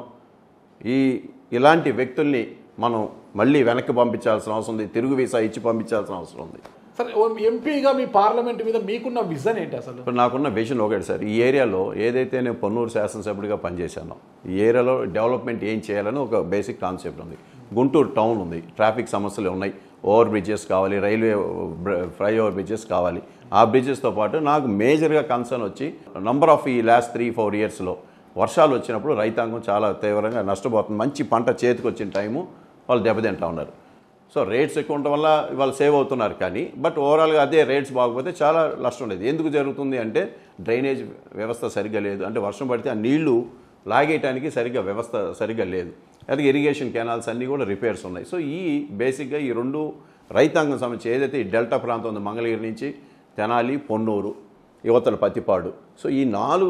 ఇలాంటి వ్యక్తుల్ని మనం మళ్ళీ వెనక్కి పంపించాల్సిన అవసరం ఉంది, తిరుగు వీసా ఇచ్చి పంపించాల్సిన అవసరం ఉంది. సరే, ఎంపీగా మీ పార్లమెంట్ మీద మీకున్న విజన్ ఏంటి అసలు? ఇప్పుడు నాకున్న విజన్ ఒకటి సార్, ఈ ఏరియాలో ఏదైతే నేను పొన్నూరు శాసనసభ్యుడిగా పనిచేశానో ఈ ఏరియాలో డెవలప్మెంట్ ఏం చేయాలని ఒక బేసిక్ కాన్సెప్ట్ ఉంది. గుంటూరు టౌన్ ఉంది, ట్రాఫిక్ సమస్యలు ఉన్నాయి, ఓవర్ బ్రిడ్జెస్ కావాలి, రైల్వే ఫ్లైఓవర్ బ్రిడ్జెస్ కావాలి. ఆ బ్రిడ్జెస్తో పాటు నాకు మేజర్గా కన్సర్న్ వచ్చి నంబర్ ఆఫ్ ఈ లాస్ట్ 3-4 ఇయర్స్లో వర్షాలు వచ్చినప్పుడు రైతాంగం చాలా తీవ్రంగా నష్టపోతుంది. మంచి పంట చేతికి వచ్చిన టైము వాళ్ళు దెబ్బతింటా ఉన్నారు. సో రేట్స్ ఎక్కువ ఉండటం వల్ల వాళ్ళు సేవ్ అవుతున్నారు, కానీ బట్ ఓవరాల్గా అదే రేట్స్ బాగపోతే చాలా నష్టం లేదు. ఎందుకు జరుగుతుంది అంటే డ్రైనేజ్ వ్యవస్థ సరిగ్గా లేదు. అంటే వర్షం పడితే ఆ నీళ్లు లాగేయటానికి వ్యవస్థ సరిగ్గా లేదు. అలాగే ఇరిగేషన్ కెనాల్స్ అన్నీ కూడా రిపేర్స్ ఉన్నాయి. సో బేసిక్గా ఈ 2 రైతాంగం సంబంధించి ఏదైతే ఈ డెల్టా ప్రాంతం ఉంది, మంగళగిరి నుంచి తెనాలి, పొన్నూరు, యువతల పత్తిపాడు, సో ఈ 4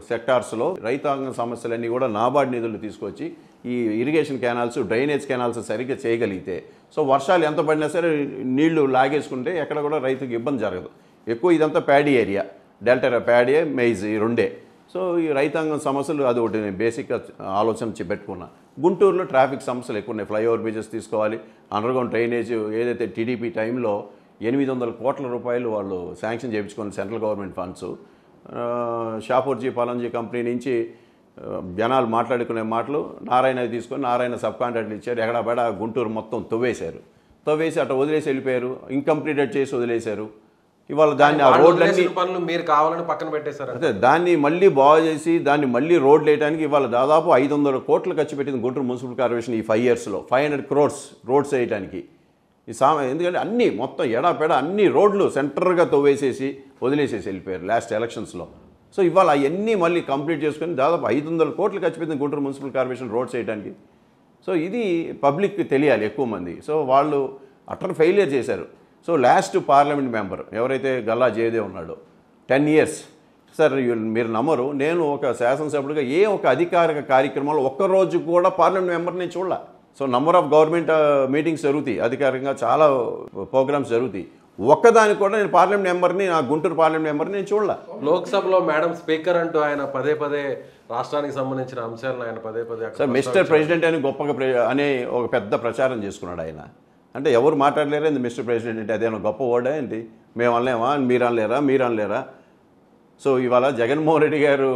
సెక్టార్స్లో రైతాంగం సమస్యలన్నీ కూడా నాబార్డ్ నిధులు తీసుకొచ్చి ఈ ఇరిగేషన్ కెనాల్స్, డ్రైనేజ్ కెనాల్స్ సరిగ్గా చేయగలిగితే, సో వర్షాలు ఎంత పడినా సరే నీళ్లు లాగేసుకుంటే ఎక్కడ కూడా రైతుకి ఇబ్బంది జరగదు. ఎక్కువ ఇదంతా paddy area, delta paddy, maize, ఈ 2. సో ఈ రైతాంగం సమస్యలు అది ఒకటి నేను బేసిక్గా ఆలోచన పెట్టుకున్నా. గుంటూరులో ట్రాఫిక్ సమస్యలు ఎక్కువ ఉన్నాయి, ఫ్లైఓవర్ బ్రిడ్జెస్ తీసుకోవాలి, అండర్గ్రౌండ్ డ్రైనేజ్ ఏదైతే టీడీపీ టైంలో 800 కోట్ల రూపాయలు వాళ్ళు శాంక్షన్ చేయించుకుని central government funds, Shapoorji Pallonji company నుంచి జనాలు మాట్లాడుకునే మాటలు నారాయణ తీసుకొని నారాయణ సబ్ కాంట్రాక్ట్లు ఇచ్చారు, ఎక్కడా గుంటూరు మొత్తం తవ్వేసి అట్లా వదిలేసి వెళ్ళిపోయారు, ఇంకంప్లీటెడ్ చేసి వదిలేశారు. ఇవాళ దాన్ని ఆ రోడ్లన్నీ పనులు మీరు కావాలని పక్కన పెట్టేశారు. అదే దాన్ని మళ్ళీ బాగు చేసి దాన్ని మళ్ళీ రోడ్లు వేయడానికి ఇవాళ దాదాపు 500 కోట్లు ఖర్చు పెట్టింది గుంటూరు మున్సిపల్ కార్పొరేషన్ ఈ 5 ఇయర్స్లో. 500 crores రోడ్స్ వేయడానికి. ఎందుకంటే అన్నీ మొత్తం ఎడాపెడ అన్ని రోడ్లు సెంటర్గా తవ్వేసేసి వదిలేసేసి వెళ్ళిపోయారు లాస్ట్ ఎలక్షన్స్లో. సో ఇవాళ అవన్నీ మళ్ళీ కంప్లీట్ చేసుకొని దాదాపు 500 కోట్లు ఖర్చు పెట్టింది గుంటూరు మున్సిపల్ కార్పొరేషన్ రోడ్స్ వేయడానికి. సో ఇది పబ్లిక్కి తెలియాలి ఎక్కువ మంది. సో వాళ్ళు అటర్ ఫెయిలియర్ చేశారు. సో లాస్ట్ పార్లమెంట్ మెంబర్ ఎవరైతే గల్లా జయదేవ్ ఉన్నాడో 10 years సార్, మీరు నమ్మరు, నేను ఒక శాసనసభ్యుడిగా ఒక అధికారిక కార్యక్రమంలో ఒక్కరోజు కూడా పార్లమెంట్ మెంబర్ని చూడాల. So number of government meetings జరుగుతాయి, అధికారికంగా చాలా ప్రోగ్రామ్స్ జరుగుతాయి, ఒక్కదానికి కూడా నేను పార్లమెంట్ మెంబర్ని, నా గుంటూరు పార్లమెంట్ మెంబర్ని నేను చూడాల. లోక్సభలో మేడం స్పీకర్ అంటూ ఆయన పదే రాష్ట్రానికి సంబంధించిన అంశాలను ఆయన పదే సార్ మిస్టర్ ప్రెసిడెంట్ అని గొప్పగా అనే ఒక పెద్ద ప్రచారం చేసుకున్నాడు ఆయన. అంటే ఎవరు మాట్లాడలేరా మిస్టర్ ప్రెసిడెంట్ అంటే? అదేమో గొప్ప వర్డా ఏంటి? మేము అనలేమా, మీరు అనలేరా? సో ఇవాళ జగన్మోహన్ రెడ్డి గారు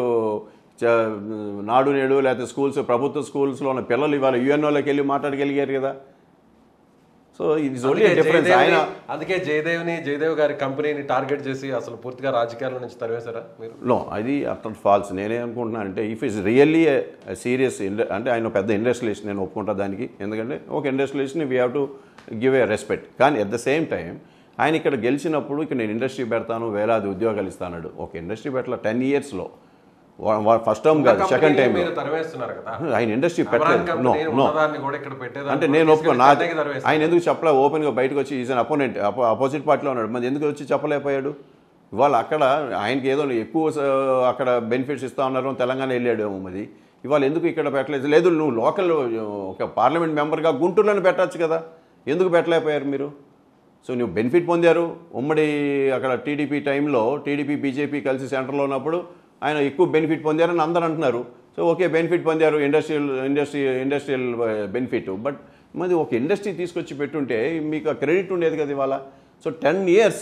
నాడు నేడు లేకపోతే స్కూల్స్, ప్రభుత్వ స్కూల్స్లో ఉన్న పిల్లలు ఇవాళ యుఎన్ఓలోకి వెళ్ళి మాట్లాడగలిగారు కదా. సో ఇది ఓన్లీ డిఫరెన్స్. ఆయన అందుకే జయదేవ్ గారి కంపెనీని టార్గెట్ చేసి అసలు పూర్తిగా రాజకీయాల నుంచి తరివేశారా మీరు? నో, అది అట్లా ఫాల్స్. నేనేమనుకుంటున్నాను అంటే ఇఫ్ ఇస్ రియల్లీ సీరియస్ అంటే ఆయన పెద్ద ఇండస్ట్రియలిస్ట్, నేను ఒప్పుకుంటా దానికి. ఎందుకంటే ఒక ఇండస్ట్రియలిస్ట్ని we have to give a respect. కానీ అట్ ద సేమ్ టైం ఆయన ఇక్కడ గెలిచినప్పుడు ఇక్కడ నేను ఇండస్ట్రీ పెడతాను, వేలాది ఉద్యోగాలు ఇస్తాను. ఒక ఇండస్ట్రీ పెట్టాల 10 yearsలో ఫస్ట్ టర్మ్ కాదు, సెకండ్ టైం. మీరు తరివేస్తున్నారు కదా, ఆయన ఇండస్ట్రీ పెట్టలేదు. అంటే నేను ఒప్పుకో, ఆయన ఎందుకు చెప్పలే ఓపెన్గా బయటకు వచ్చి ఈజ్ అన్ అపోనెంట్, అపోజిట్ పార్టీలో ఉన్నాడు, మరి ఎందుకు వచ్చి చెప్పలేకపోయాడు? ఇవాళ అక్కడ ఆయనకి ఏదో ఎక్కువ అక్కడ బెనిఫిట్స్ ఇస్తా ఉన్నారు, తెలంగాణ వెళ్ళాడు మరి, ఇవాళ ఎందుకు ఇక్కడ పెట్టలేదు? లేదు, నువ్వు లోకల్ ఒక పార్లమెంట్ మెంబర్గా గుంటూరులోనే పెట్టచ్చు కదా, ఎందుకు పెట్టలేకపోయారు మీరు? సో నువ్వు బెనిఫిట్ పొందారు. ఉమ్మడి అక్కడ టీడీపీ టైంలో టీడీపీ బీజేపీ కలిసి సెంటర్లో ఉన్నప్పుడు ఆయన ఎక్కువ బెనిఫిట్ పొందారని అందరూ అంటున్నారు. సో ఓకే, బెనిఫిట్ పొందారు, ఇండస్ట్రియల్ బెనిఫిట్. బట్ మరి ఒక ఇండస్ట్రీ తీసుకొచ్చి పెట్టుంటే మీకు ఆ క్రెడిట్ ఉండేది కదా ఇవాళ. సో 10 years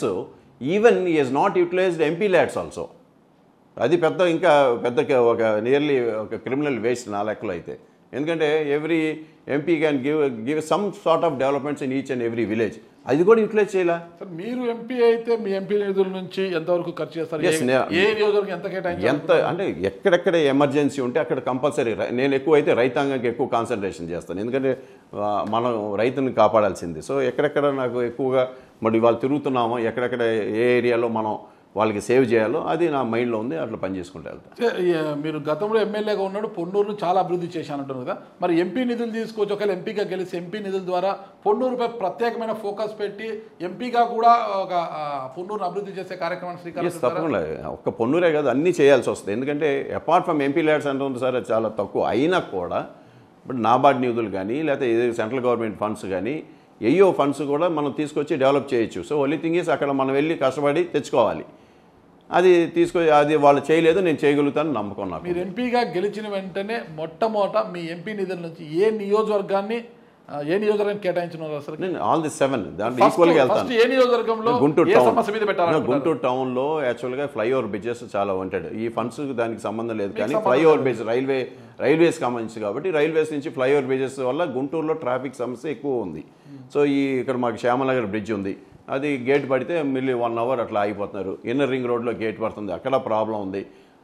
ఈవెన్ ఈ he's not utilized MP LADS also. అది ఇంకా పెద్ద ఒక నియర్లీ ఒక క్రిమినల్ వేస్ట్ నా లెక్కలో అయితే. ఎందుకంటే every MP can give some sort of developments in each and every village. అది కూడా యూటిలైజ్ చేయాలా? సార్ మీరు ఎంపీ అయితే మీ ఎంపీ నిధుల నుంచి ఎంతవరకు ఖర్చు చేస్తారు? ఏ నియోజకవర్గం ఎంత కేటాయించారు? ఎంత అంటే ఎక్కడెక్కడ ఎమర్జెన్సీ ఉంటే అక్కడ కంపల్సరీ. నేను ఎక్కువ అయితే రైతాంగానికి ఎక్కువ కాన్సన్ట్రేషన్ చేస్తాను, ఎందుకంటే మనం రైతుని కాపాడాల్సింది. సో ఎక్కడెక్కడ నాకు ఎక్కువగా మరి వాళ్ళు తిరుగుతున్నామో, ఎక్కడెక్కడ ఏ ఏరియాలో మనం వాళ్ళకి సేవ్ చేయాలో అది నా మైండ్లో ఉంది, అట్లా పని చేసుకుంటూ వెళ్తాను. మీరు గతంలో ఎమ్మెల్యేగా ఉన్నాడు, పొన్నూరును చాలా అభివృద్ధి చేశానంటారు కదా, మరి ఎంపీ నిధులు తీసుకొచ్చి ఒకవేళ ఎంపీగా గెలిచి ఎంపీ నిధుల ద్వారా పొన్నూరుపై ప్రత్యేకమైన ఫోకస్ పెట్టి ఎంపీగా కూడా ఒక పొన్నూరును అభివృద్ధి చేసే కార్యక్రమాన్ని శ్రీకారం తప్పకుండా. ఒక్క పొన్నూరే కాదు, అన్నీ చేయాల్సి వస్తుంది. ఎందుకంటే అపార్ట్ ఫ్రమ్ ఎంపీ ల్యాడ్స్ అంటుంది సార్, అది చాలా తక్కువ. అయినా కూడా ఇప్పుడు నాబార్డ్ నిధులు కానీ లేకపోతే సెంట్రల్ గవర్నమెంట్ ఫండ్స్ కానీ ఏయో ఫండ్స్ కూడా మనం తీసుకొచ్చి డెవలప్ చేయొచ్చు. సో ఓన్లీ థింగ్ ఈస్ అక్కడ మనం వెళ్ళి కష్టపడి తెచ్చుకోవాలి. అది అది వాళ్ళు చేయలేదు, నేను చేయగలుగుతాను నమ్మకం నాకు. మీరు ఎంపీగా గెలిచిన వెంటనే మొట్టమొదట మీ ఎంపీ నిధుల నుంచి ఏ నియోజకవర్గాన్ని కేటాయించిన అసలు? నేను ఆల్ ది 7 దాంట్లో ఈక్వల్గా వెళ్తాను. ఏ నియోజకవర్గంలో గుంటూరు టౌన్లో యాక్చువల్గా ఫ్లైఓవర్ బ్రిడ్జెస్ చాలా ఉంటాడు. ఈ ఫండ్స్ దానికి సంబంధం లేదు, కానీ ఫ్లైఓవర్ బ్రిడ్జ్ రైల్వేస్ సంబంధించి కాబట్టి రైల్వేస్ నుంచి ఫ్లైఓవర్ బ్రిడ్జెస్ వల్ల గుంటూరులో ట్రాఫిక్ సమస్య ఎక్కువ ఉంది. సో ఇక్కడ మాకు శ్యామనగర్ బ్రిడ్జ్ ఉంది, అది గేట్ పడితే మిల్లి 1 hour అట్లా ఆగిపోతున్నారు. ఇన్నర్ రింగ్ రోడ్లో గేట్ పడుతుంది, అక్కడ ప్రాబ్లం ఉంది.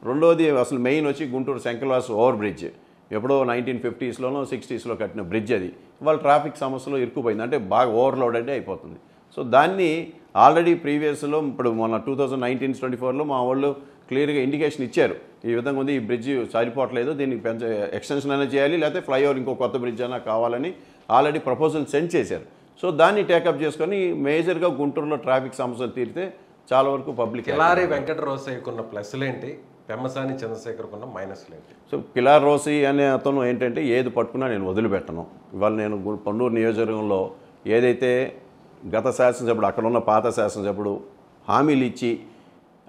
రెండోది అసలు మెయిన్ వచ్చి గుంటూరు శంకర్లాస్ ఓవర్ బ్రిడ్జ్, ఎప్పుడో 1950s 60s కట్టిన బ్రిడ్జ్. అది వాళ్ళ ట్రాఫిక్ సమస్యలో ఇరుక్కుపోయింది, అంటే బాగా ఓవర్లోడ్ అంటే అయిపోతుంది. సో దాన్ని ఆల్రెడీ ప్రీవియస్లో ఇప్పుడు మన 2019-24లో మా వాళ్ళు క్లియర్గా ఇండికేషన్ ఇచ్చారు, ఈ విధంగా ఉంది, ఈ బ్రిడ్జ్ సరిపోవట్లేదు, దీనికి ఎక్స్టెన్షన్ అయినా చేయాలి, లేకపోతే ఫ్లైఓవర్ ఇంకో కొత్త బ్రిడ్జ్ అయినా కావాలని ఆల్రెడీ ప్రపోజల్ సెండ్ చేశారు. సో దాన్ని టేకప్ చేసుకొని మేజర్గా గుంటూరులో ట్రాఫిక్ సమస్యలు తీరితే చాలా వరకు పబ్లిక్. కిలారి వెంకట రోసయ్యకున్న ప్లస్లేంటి, పెమ్మసాని చంద్రశేఖర్కున్న మైనస్లేంటి? సో కిలారి రోసయ్య అనే అతను ఏంటంటే ఏది పట్టుకున్నా నేను వదిలిపెట్టను. ఇవాళ నేను పొన్నూరు నియోజకవర్గంలో ఏదైతే గత శాసనసభ్యుడు అక్కడ ఉన్న పాత శాసనసభ్యుడు హామీలు ఇచ్చి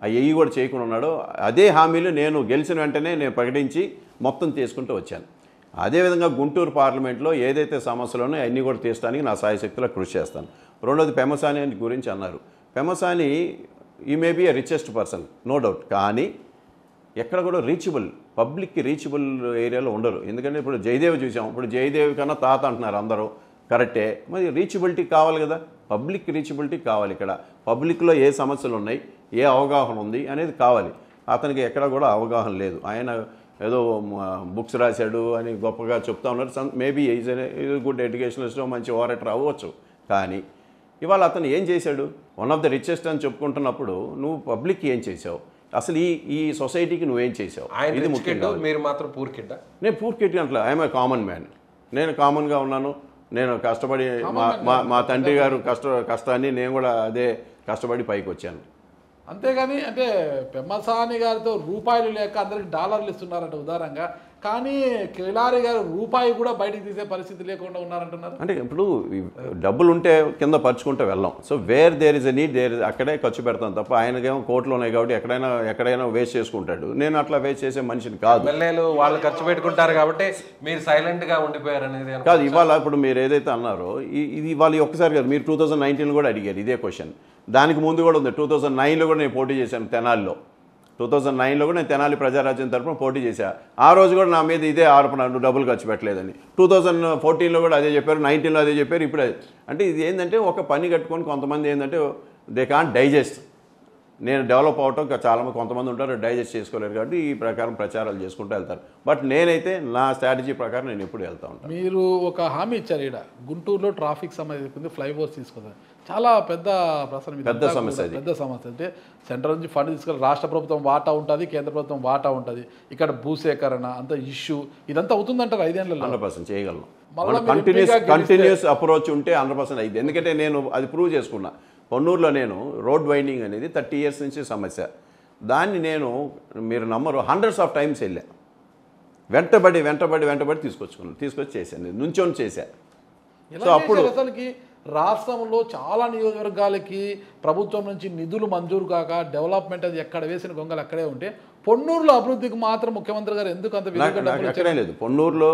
అవి కూడా చేయకుండా ఉన్నాడో అదే హామీలు నేను గెలిచిన వెంటనే నేను ప్రకటించి మొత్తం తీసుకుంటూ వచ్చాను. అదేవిధంగా గుంటూరు పార్లమెంట్లో ఏదైతే సమస్యలు ఉన్నాయో అన్నీ కూడా తీర్చడానికి నా సాయశక్తిలో కృషి చేస్తాను. రెండోది పెమ్మసాని గురించి అన్నారు. పెమ్మసాని ఈ may be a richest person, no doubt, కానీ ఎక్కడ కూడా పబ్లిక్కి రీచబుల్ ఏరియాలో ఉండరు. ఎందుకంటే ఇప్పుడు జయదేవ్ చూసాం, ఇప్పుడు జయదేవ్ కన్నా తాత అంటున్నారు అందరూ, కరెక్టే. మరి రీచబిలిటీ కావాలి కదా, పబ్లిక్ రీచబిలిటీ కావాలి. ఇక్కడ పబ్లిక్లో ఏ సమస్యలు ఉన్నాయి, ఏ అవగాహన ఉంది అనేది కావాలి. అతనికి ఎక్కడ కూడా అవగాహన లేదు. ఆయన ఏదో బుక్స్ రాశాడు అని గొప్పగా చెప్తా ఉన్నారు. మేబీ ఈజ్ గుడ్ ఎడ్యుకేషనలిస్ట్, మంచి ఓరేటర్ అవ్వచ్చు. కానీ ఇవాళ అతను ఏం చేశాడు? వన్ ఆఫ్ ద రిచెస్ట్ అని చెప్పుకుంటున్నప్పుడు నువ్వు పబ్లిక్కి ఏం చేసావు, అసలు ఈ సొసైటీకి నువ్వేం చేసావు? ఇది ముఖ్యంగా. మీరు మాత్రం పూర్ కిడ్? నేను పూర్ కిడ్ అంటే ఐఎమ్ ఏ కామన్ మ్యాన్. నేను కామన్గా ఉన్నాను. నేను కష్టపడి మా తండ్రి గారు కష్టాన్ని నేను కూడా అదే కష్టపడి పైకి వచ్చాను. అంతేగాని అంటే పెమ్మసాని గారితో రూపాయలు లేక అందరికి డాలర్లు ఇస్తున్నారంట ఉదారంగా, కానీ కిలారి గారు రూపాయి కూడా బయటికి తీసే పరిస్థితి లేకుండా ఉన్నారంటున్నారు. అంటే ఇప్పుడు డబ్బులు ఉంటే కింద పరుచుకుంటూ వెళ్ళాం. So where there is a need అక్కడే ఖర్చు పెడతాం తప్ప, ఆయనకేమో కోట్లు ఉన్నాయి కాబట్టి ఎక్కడైనా వేస్ట్ చేసుకుంటాడు. నేను అట్లా వేస్ట్ చేసే మనిషిని కాదు. ఎమ్మెల్యేలు వాళ్ళు ఖర్చు పెట్టుకుంటారు కాబట్టి మీరు సైలెంట్గా ఉండిపోయారు అనేది కాదు. ఇవాళ ఇప్పుడు మీరు ఏదైతే అన్నారో ఇది ఇవాళ ఒక్కసారి కాదు, మీరు 2019 కూడా అడిగారు ఇదే క్వశ్చన్. దానికి ముందు కూడా ఉంది. 2009లో కూడా నేను పోటీ చేశాను తెనాలిలో. 2009లో కూడా నేను తెనాలి ప్రజారాజ్యం తరఫున పోటీ చేశా. ఆ రోజు కూడా నా మీద ఇదే ఆరోపణ, నువ్వు డబ్బులు ఖర్చు పెట్టలేదని. 2014లో కూడా అదే చెప్పారు, 19లో అదే చెప్పారు, ఇప్పుడు అంటే ఇది ఏంటంటే ఒక పని కట్టుకొని కొంతమంది ఏంటంటే దే కాంట్ డైజెస్ట్. నేను డెవలప్ అవటం చాలా కొంతమంది ఉంటారు డైజెస్ట్ చేసుకోలేరు కాబట్టి ఈ ప్రకారం ప్రచారాలు చేసుకుంటూ వెళ్తారు. బట్ నేనైతే నా స్ట్రాటజీ ప్రకారం నేను ఎప్పుడు వెళ్తూ ఉంటాను. మీరు ఒక హామీ ఇచ్చారు ఇక్కడ గుంటూరులో ట్రాఫిక్ సమస్య ఫ్లైఓవర్స్ తీసుకుంటారు, చాలా పెద్ద ప్రశ్న, పెద్ద సమస్య అది. పెద్ద సమస్య అంటే సెంట్రల్ నుంచి ఫండ్ తీసుకెళ్ళి రాష్ట్ర ప్రభుత్వం వాటా ఉంటుంది, కేంద్ర ప్రభుత్వం వాటా ఉంటుంది, ఇక్కడ భూసేకరణ అంత ఇష్యూ ఇదంతా అవుతుందంటారు 5 ఏళ్లలో. 100% చేయగలను. మళ్ళా కంటిన్యూస్ అప్రోచ్ ఉంటే 100% అయింది. ఎందుకంటే నేను అది ప్రూవ్ చేసుకున్నా. పొన్నూరులో నేను రోడ్ వైండింగ్ అనేది 30 years నుంచి సమస్య. దాన్ని నేను మీరు నమ్మరు హండ్రెడ్స్ ఆఫ్ టైమ్స్ వెళ్ళా, వెంటబడి తీసుకొచ్చి చేశాను, నుంచొని చేశా. సో అప్పుడు అసలుకి రాష్ట్రంలో చాలా నియోజకవర్గాలకి ప్రభుత్వం నుంచి నిధులు మంజూరు కాక డెవలప్మెంట్ అది ఎక్కడ వేసిన గొంగలు అక్కడే ఉంటే పొన్నూరులో అభివృద్ధికి మాత్రం ముఖ్యమంత్రి గారు ఎందుకు అంత అక్కడే లేదు. పొన్నూరులో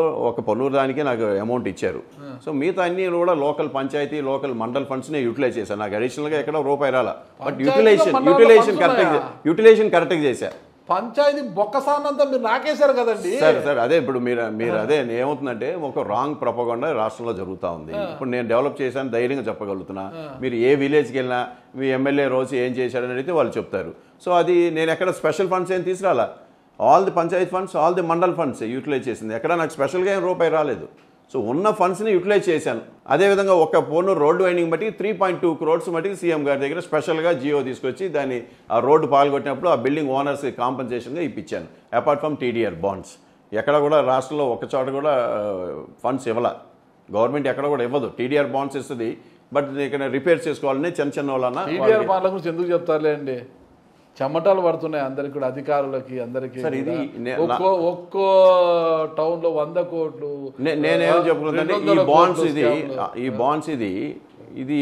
పొన్నూరు దానికి నాకు అమౌంట్ ఇచ్చారు. సో మిగతా అన్ని కూడా లోకల్ పంచాయతీ లోకల్ మండల్ ఫండ్స్నే యూటిలైజ్ చేశాను. నాకు అడిషనల్గా ఎక్కడ రూపాయి రాలా. బట్ యూటిలైజేషన్ కరెక్ట్గా చేశా. పంచాయతీ బొక్కసానంతా మీరు నాకేశారు కదండి. సార్ అదే ఇప్పుడు మీరు అదే ఏమవుతుందంటే ఒక రాంగ్ ప్రపోగండా రాష్ట్రంలో జరుగుతూ ఉంది. ఇప్పుడు నేను డెవలప్ చేశాను ధైర్యంగా చెప్పగలుగుతున్నా. మీరు ఏ విలేజ్కి వెళ్ళినా మీ ఎమ్మెల్యే రోజు ఏం చేశాడని అడిగితే వాళ్ళు చెప్తారు. సో అది నేను ఎక్కడ స్పెషల్ ఫండ్స్ ఏం తీసుకురాలా. All the panchayat funds all the mandal funds utilise చేసింది. ఎక్కడ నాకు స్పెషల్గా ఏం రూపాయి రాలేదు. సో ఉన్న ఫండ్స్ని యూటిలైజ్ చేశాను. అదేవిధంగా ఒక పొన్నూరు రోడ్డు వైండింగ్ బట్టి 3.2 crores మటుకు సీఎం గారి దగ్గర స్పెషల్గా జియో తీసుకొచ్చి దాన్ని ఆ రోడ్డు పాల్గొట్టినప్పుడు ఆ బిల్డింగ్ ఓనర్స్కి కాంపన్సేషన్గా ఇప్పించాను. Apart from TDR bonds. ఎక్కడ కూడా రాష్ట్రంలో ఒక చోట కూడా ఫండ్స్ ఇవ్వాల. గవర్నమెంట్ ఎక్కడ కూడా ఇవ్వదు. TDR బాండ్స్ ఇస్తుంది. బట్ ఇక్కడ రిపేర్ చేసుకోవాలని చిన్న వాళ్ళన్నా TDR బాండ్ల గురించి ఎందుకు చెప్తారులే అండి, చెమటలు పడుతున్నాయి అందరికి కూడా, అధికారులకి అందరికి. ఒక్కో టౌన్ లో 100 కోట్లు. నేనేం చెప్పుకుంటే ఈ బాండ్స్ ఇది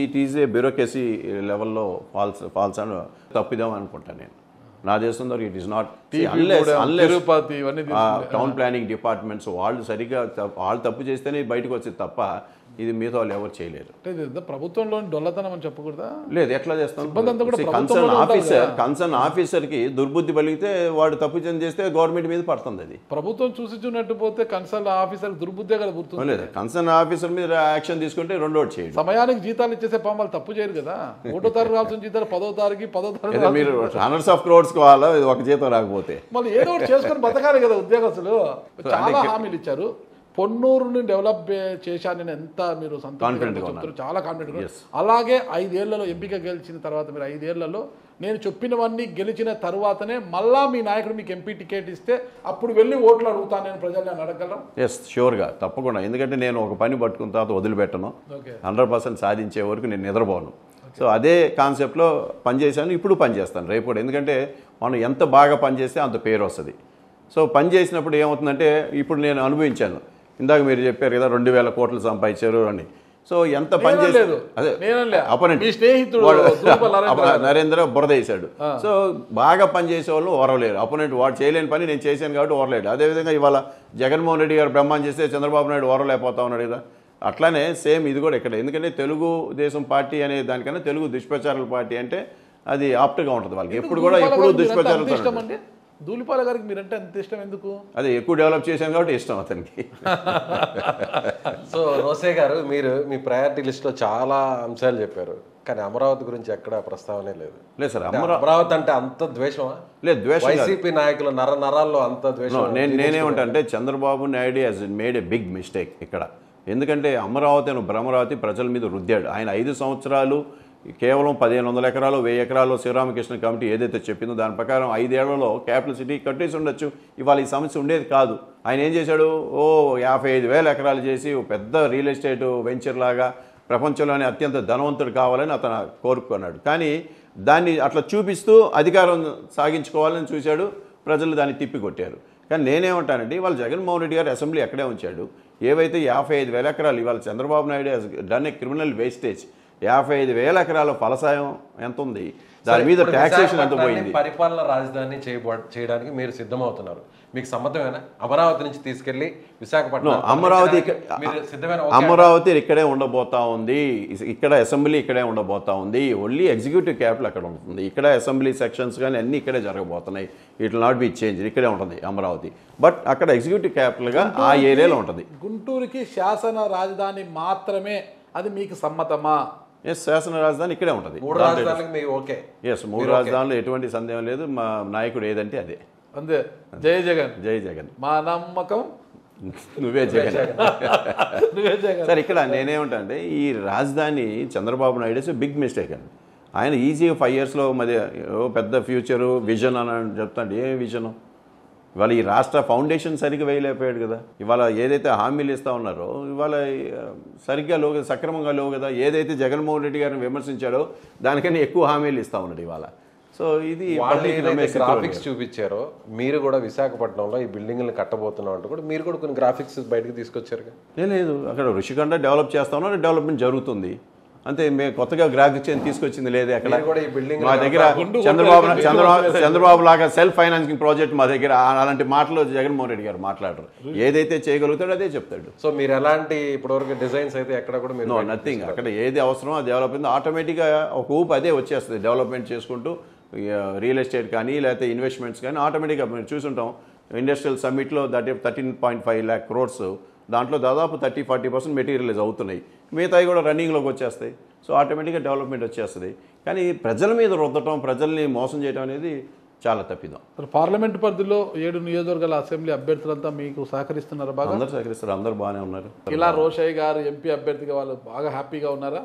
ఇట్ ఈజ్ ఏ బ్యూరోక్రసీ లెవెల్లో ఫాల్స్ అని తప్పిదాం అనుకుంటాను నేను. నా దేశంలో it is not Tirupati town planning departments వాళ్ళు సరిగ్గా వాళ్ళు తప్పు చేస్తేనే బయటకు వచ్చేది తప్ప ఇది మిగతా వాళ్ళు ఎవరు చేయలేరు. ప్రభుత్వంలో డొల్లతనం అని చెప్పకూడదా? లేదు, ఎట్లా చేస్తాం. కన్సర్న్ ఆఫీసర్కి దుర్బుద్ధి పలిగితే వాడు తప్పు చేస్తే గవర్నమెంట్ మీద పడుతుంది. అది ప్రభుత్వం చూసినట్టు పోతే కన్సర్న్ ఆఫీసర్ దుర్బుద్ధే కదా గుర్తుంది. లేదు, కన్సర్న్ ఆఫీసర్ మీద యాక్షన్ తీసుకుంటే రెండోటి చేయండి. సమయానికి జీతాలు ఇచ్చేసే పాము తప్పు చేయరు కదా. 1వ తారీఖు రావాల్సిన జీతాలు 10వ తారీఖు మీరు హండ్రెడ్స్ ఆఫ్ క్రోర్స్ కావాలా ఒక జీతం రాకపోతే మళ్ళీ ఏదో ఒకటి చేసుకొని బతకాలి కదా ఉద్యోగస్తులు. చాలా హామీలు ఇచ్చారు. పొన్నూరుని డెవలప్ చేశాను నేను ఎంత మీరు సంతోషంగా చాలా కాన్ఫిడెంట్గా. అలాగే 5 ఏళ్లలో ఎంపిక గెలిచిన తర్వాత మీరు 5 ఏళ్లలో నేను చెప్పినవన్నీ గెలిచిన తర్వాతనే మళ్ళా మీ నాయకుడు మీకు ఎంపీ టికెట్ ఇస్తే అప్పుడు వెళ్ళి ఓట్లు అడుగుతాను నేను ప్రజల్ని అడగలను. ఎస్, షూర్గా, తప్పకుండా. ఎందుకంటే నేను ఒక పని పట్టుకున్న తర్వాత వదిలిపెట్టను. 100% సాధించే వరకు నేను నిద్రపోను. సో అదే కాన్సెప్ట్లో పనిచేశాను, ఇప్పుడు పనిచేస్తాను రేపు కూడా. ఎందుకంటే మనం ఎంత బాగా పనిచేస్తే అంత పేరు వస్తుంది. సో పని చేసినప్పుడు ఏమవుతుందంటే ఇప్పుడు నేను అనుభవించాను. ఇందాక మీరు చెప్పారు కదా 2000 కోట్లు సంపాదించారు అని. సో ఎంత పని చేశారు అదే అపోనెంట్ నరేంద్ర బురద వేశాడు. సో బాగా పనిచేసే వాళ్ళు ఓరవలేరు. అపోనెంట్ వాడు చేయలేని పని నేను చేశాను కాబట్టి ఓరలేడు. అదేవిధంగా ఇవాళ జగన్మోహన్ రెడ్డి గారు బ్రహ్మాండం చేస్తే చంద్రబాబు నాయుడు ఓరలేకపోతా ఉన్నాడు కదా. అట్లానే సేమ్ ఇది కూడా ఇక్కడ. ఎందుకంటే తెలుగుదేశం పార్టీ అనే దానికన్నా తెలుగు దుష్ప్రచారాల పార్టీ అంటే అది ఆప్ట్గా ఉంటుంది వాళ్ళకి. ఎప్పుడు కూడా ఎప్పుడు దుష్ప్రచారాలు. ధూళిపాల గారికి మీరంటే అంత ఇష్టం ఎందుకు? అదే ఎక్కువ డెవలప్ చేశాను కాబట్టి ఇష్టం అతనికి. సో రోసే గారు, మీరు మీ ప్రయారిటీ లిస్ట్లో చాలా అంశాలు చెప్పారు, కానీ అమరావతి గురించి ఎక్కడ ప్రస్తావనే లేదు. లేదు సార్, అమరావతి అంటే అంత ద్వేషమా? లేదు, ద్వేషం. వైసీపీ నాయకుల నరాల్లో అంత ద్వేషం. నేనేమంటే Chandrababu Naidu he's made a big mistake ఇక్కడ. ఎందుకంటే అమరావతి అని భ్రమరావతి ప్రజల మీద రుద్దాడు. ఆయన 5 సంవత్సరాలు కేవలం 1500 ఎకరాలు 1000 ఎకరాలు శ్రీరామకృష్ణ కమిటీ ఏదైతే చెప్పిందో దాని ప్రకారం 5 ఏళ్లలో క్యాపిటల్ సిటీ కట్టేసి ఉండొచ్చు. ఇవాళ ఈ సమస్య ఉండేది కాదు. ఆయన ఏం చేశాడు, 55,000 ఎకరాలు చేసి పెద్ద రియల్ ఎస్టేట్ వెంచర్ లాగా ప్రపంచంలోనే అత్యంత ధనవంతుడు కావాలని అతను కోరుకున్నాడు. కానీ దాన్ని అట్లా చూపిస్తూ అధికారం సాగించుకోవాలని చూశాడు. ప్రజలు దాన్ని తిప్పికొట్టారు. కానీ నేనేమంటానండి, ఇవాళ జగన్మోహన్ రెడ్డి గారు అసెంబ్లీ ఎక్కడే ఉంచాడు. ఏవైతే 55,000 ఎకరాలు ఇవాళ Chandrababu Naidu done a criminal wastage. 55,000 ఎకరాల ఫలసాయం ఎంత ఉంది, దాని మీద ట్యాక్సేషన్ ఎంత పోయింది. పరిపాలన రాజధాని చేయడానికి మీరు సిద్ధమవుతున్నారు. మీకు సమ్మతమేనా? అమరావతి నుంచి తీసుకెళ్లి విశాఖపట్నం అమరావతి ఇక్కడే ఉండబోతా ఉంది. ఇక్కడ అసెంబ్లీ ఇక్కడే ఉండబోతా ఉంది. ఓన్లీ ఎగ్జిక్యూటివ్ క్యాపిటల్ అక్కడ ఉంటుంది. ఇక్కడ అసెంబ్లీ సెక్షన్స్ కానీ అన్నీ ఇక్కడే జరగబోతున్నాయి. It will not B change. ఇక్కడే ఉంటుంది అమరావతి. బట్ అక్కడ ఎగ్జిక్యూటివ్ క్యాపిటల్గా ఆ ఏరియాలో ఉంటుంది. గుంటూరుకి శాసన రాజధాని మాత్రమే, అది మీకు సమ్మతమా? ఎస్, శాసన రాజధాని ఇక్కడే ఉంటుంది. 3 రాజధానులకు మీకు ఓకే? ఎస్, 3 రాజధానులు ఎటువంటి సందేహం లేదు. మా నాయకుడు ఏదంటే అదే. అంతే. జై జగన్. జై జగన్. మా నమ్మకం నువ్వే జగన్. నువ్వే జగన్. సార్, ఇక్కడ నేనేమంటా అంటే ఈ రాజధాని Chandrababu Naidu is big mistake అండి. ఆయన ఈజీగా 5 yearsలో మరి పెద్ద ఫ్యూచరు విజన్ అని చెప్తాడు. ఏం విజను? ఇవాళ ఈ రాష్ట్ర ఫౌండేషన్ సరిగ్గా వేయలేకపోయాడు కదా. ఇవాళ ఏదైతే హామీలు ఇస్తూ ఉన్నారో ఇవాళ సరిగ్గా సక్రమంగా లేవు కదా. ఏదైతే జగన్మోహన్ రెడ్డి గారిని విమర్శించాడో దానికన్నా ఎక్కువ హామీలు ఇస్తూ ఉన్నాడు ఇవాళ. సో ఇది గ్రాఫిక్స్ చూపించారో మీరు కూడా విశాఖపట్నంలో ఈ బిల్డింగ్లు కట్టబోతున్నాం అంటూ కూడా మీరు కూడా కొన్ని గ్రాఫిక్స్ బయటకు తీసుకొచ్చారు. లేదు, అక్కడ ఋషికొండ డెవలప్ చేస్తా ఉన్నారు, డెవలప్మెంట్ జరుగుతుంది అంతే. మేము కొత్తగా గ్రాఫిక్స్ ఏం తీసుకొచ్చింది లేదు. అక్కడ మా దగ్గర చంద్రబాబు లాగా సెల్ఫ్ ఫైనాన్సింగ్ ప్రాజెక్ట్ మా దగ్గర అలాంటి మాటలు జగన్మోహన్ రెడ్డి గారు మాట్లాడరు. ఏదైతే చేయగలుగుతాడో అదే చెప్తాడు. సో మీరు ఎలాంటి ఇప్పటివరకు డిజైన్స్ అయితే ఎక్కడ కూడా మీరు నథింగ్. అక్కడ ఏది అవసరమో అది డెవలప్ అయింది, ఆటోమేటిక్గా ఒక ఊపు అదే వచ్చేస్తుంది. డెవలప్మెంట్ చేసుకుంటూ రియల్ ఎస్టేట్ కానీ లేకపోతే ఇన్వెస్ట్మెంట్స్ కానీ ఆటోమేటిక్గా మేము చూసుంటాం. ఇండస్ట్రియల్ సమ్మిట్లో 13.5 lakh crores, దాంట్లో దాదాపు 30-40% మెటీరియలైజ్ అవుతున్నాయి. మిగతాయి కూడా రన్నింగ్లోకి వచ్చేస్తాయి. సో ఆటోమేటిక్గా డెవలప్మెంట్ వచ్చేస్తుంది. కానీ ప్రజల మీద రుద్దటం, ప్రజల్ని మోసం చేయడం అనేది చాలా తప్పిదం. పార్లమెంట్ పరిధిలో 7 నియోజకవర్గాల అసెంబ్లీ అభ్యర్థులంతా మీకు సహకరిస్తున్నారు బాగా? అందరూ సహకరిస్తారు, అందరూ బాగానే ఉన్నారు. ఇలా రోషయ్య గారు ఎంపీ అభ్యర్థిగా వాళ్ళు బాగా హ్యాపీగా ఉన్నారా?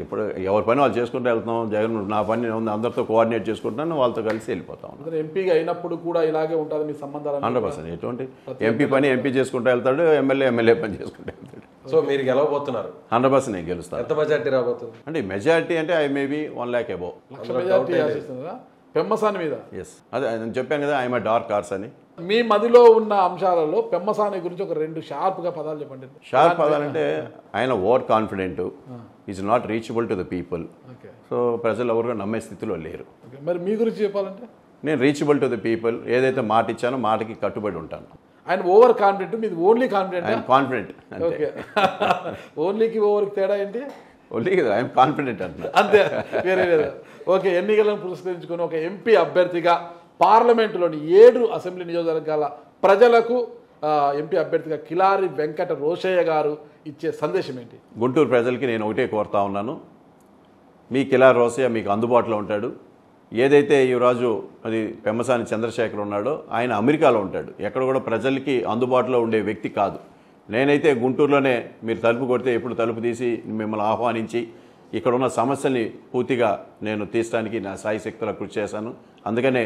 ఇప్పుడు ఎవరి పని వాళ్ళు చేసుకుంటూ వెళ్తున్నాం. జగన్ నా పని ఉంది, అందరితో కోఆర్డినేట్ చేసుకుంటున్నాను, వాళ్ళతో కలిసి వెళ్ళిపోతాం. ఎంపీగా అయినప్పుడు కూడా ఇలాగే ఉంటుంది మీ సంబంధాలు? 100%. ఎటువంటి ఎంపీ పని ఎంపీ చేసుకుంటూ వెళ్తాడు, ఎమ్మెల్యే పని చేసుకుంటూ వెళ్తాడు. సో మీరు గెలవబోతున్నారు? 100% నేను గెలుస్తాను. ఎంత మెజార్టీ రాబోతుంది? అంటే మెజార్టీ అంటే ఐ మేబీ 1 lakh above. లక్ష మెజార్టీ ఆశిస్తున్నారా పెమ్మసాని మీద? ఎస్, అదే నేను చెప్పాను కదా, ఐఎమ్ డార్క్ హార్స్ అని. మీ మదిలో ఉన్న అంశాలలో పెమ్మసాని గురించి ఒక 2 షార్ప్గా పదాలు చెప్పండి. షార్ప్ పదాలంటే ఆయన over confident, is not reachable to the people. So ప్రజలు ఎవరు నమ్మే స్థితిలో లేరు. మరి మీ గురించి చెప్పాలంటే? నేను రీచబుల్ టు ద పీపుల్, ఏదైతే మాట ఇచ్చానో మాటకి కట్టుబడి ఉంటాను. ఆయన ఓవర్ కాన్ఫిడెంట్, మీది ఓన్లీ కాన్ఫిడెంట్? ఆయన కాన్ఫిడెంట్. ఓకే. ఓన్లీకి ఓవర్కి తేడా ఏంటి? ఓన్లీ కదా, ఐఎమ్ కాన్ఫిడెంట్ అంటున్నా, అంతే, వేరే లేదు. ఓకే. ఎన్నికలను పురస్కరించుకొని ఒక ఎంపీ అభ్యర్థిగా పార్లమెంటులోని 7 అసెంబ్లీ నియోజకవర్గాల ప్రజలకు ఎంపీ అభ్యర్థిగా కిలారి వెంకట రోషయ్య గారు ఇచ్చే సందేశం ఏంటి? గుంటూరు ప్రజలకి నేను ఒకటే కోరుతా ఉన్నాను, మీ కిలారి రోషయ్య మీకు అందుబాటులో ఉంటాడు. ఏదైతే ఈరోజు అది పెమ్మసాని చంద్రశేఖర్ ఉన్నాడో ఆయన అమెరికాలో ఉంటాడు, ఎక్కడ కూడా ప్రజలకి అందుబాటులో ఉండే వ్యక్తి కాదు. నేనైతే గుంటూరులోనే మీరు తలుపు కొడితే ఎప్పుడు తలుపు తీసి మిమ్మల్ని ఆహ్వానించి ఇక్కడ ఉన్న సమస్యల్ని పూర్తిగా నేను తీర్చడానికి నా సాయశక్తులా కృషి చేశాను. అందుకనే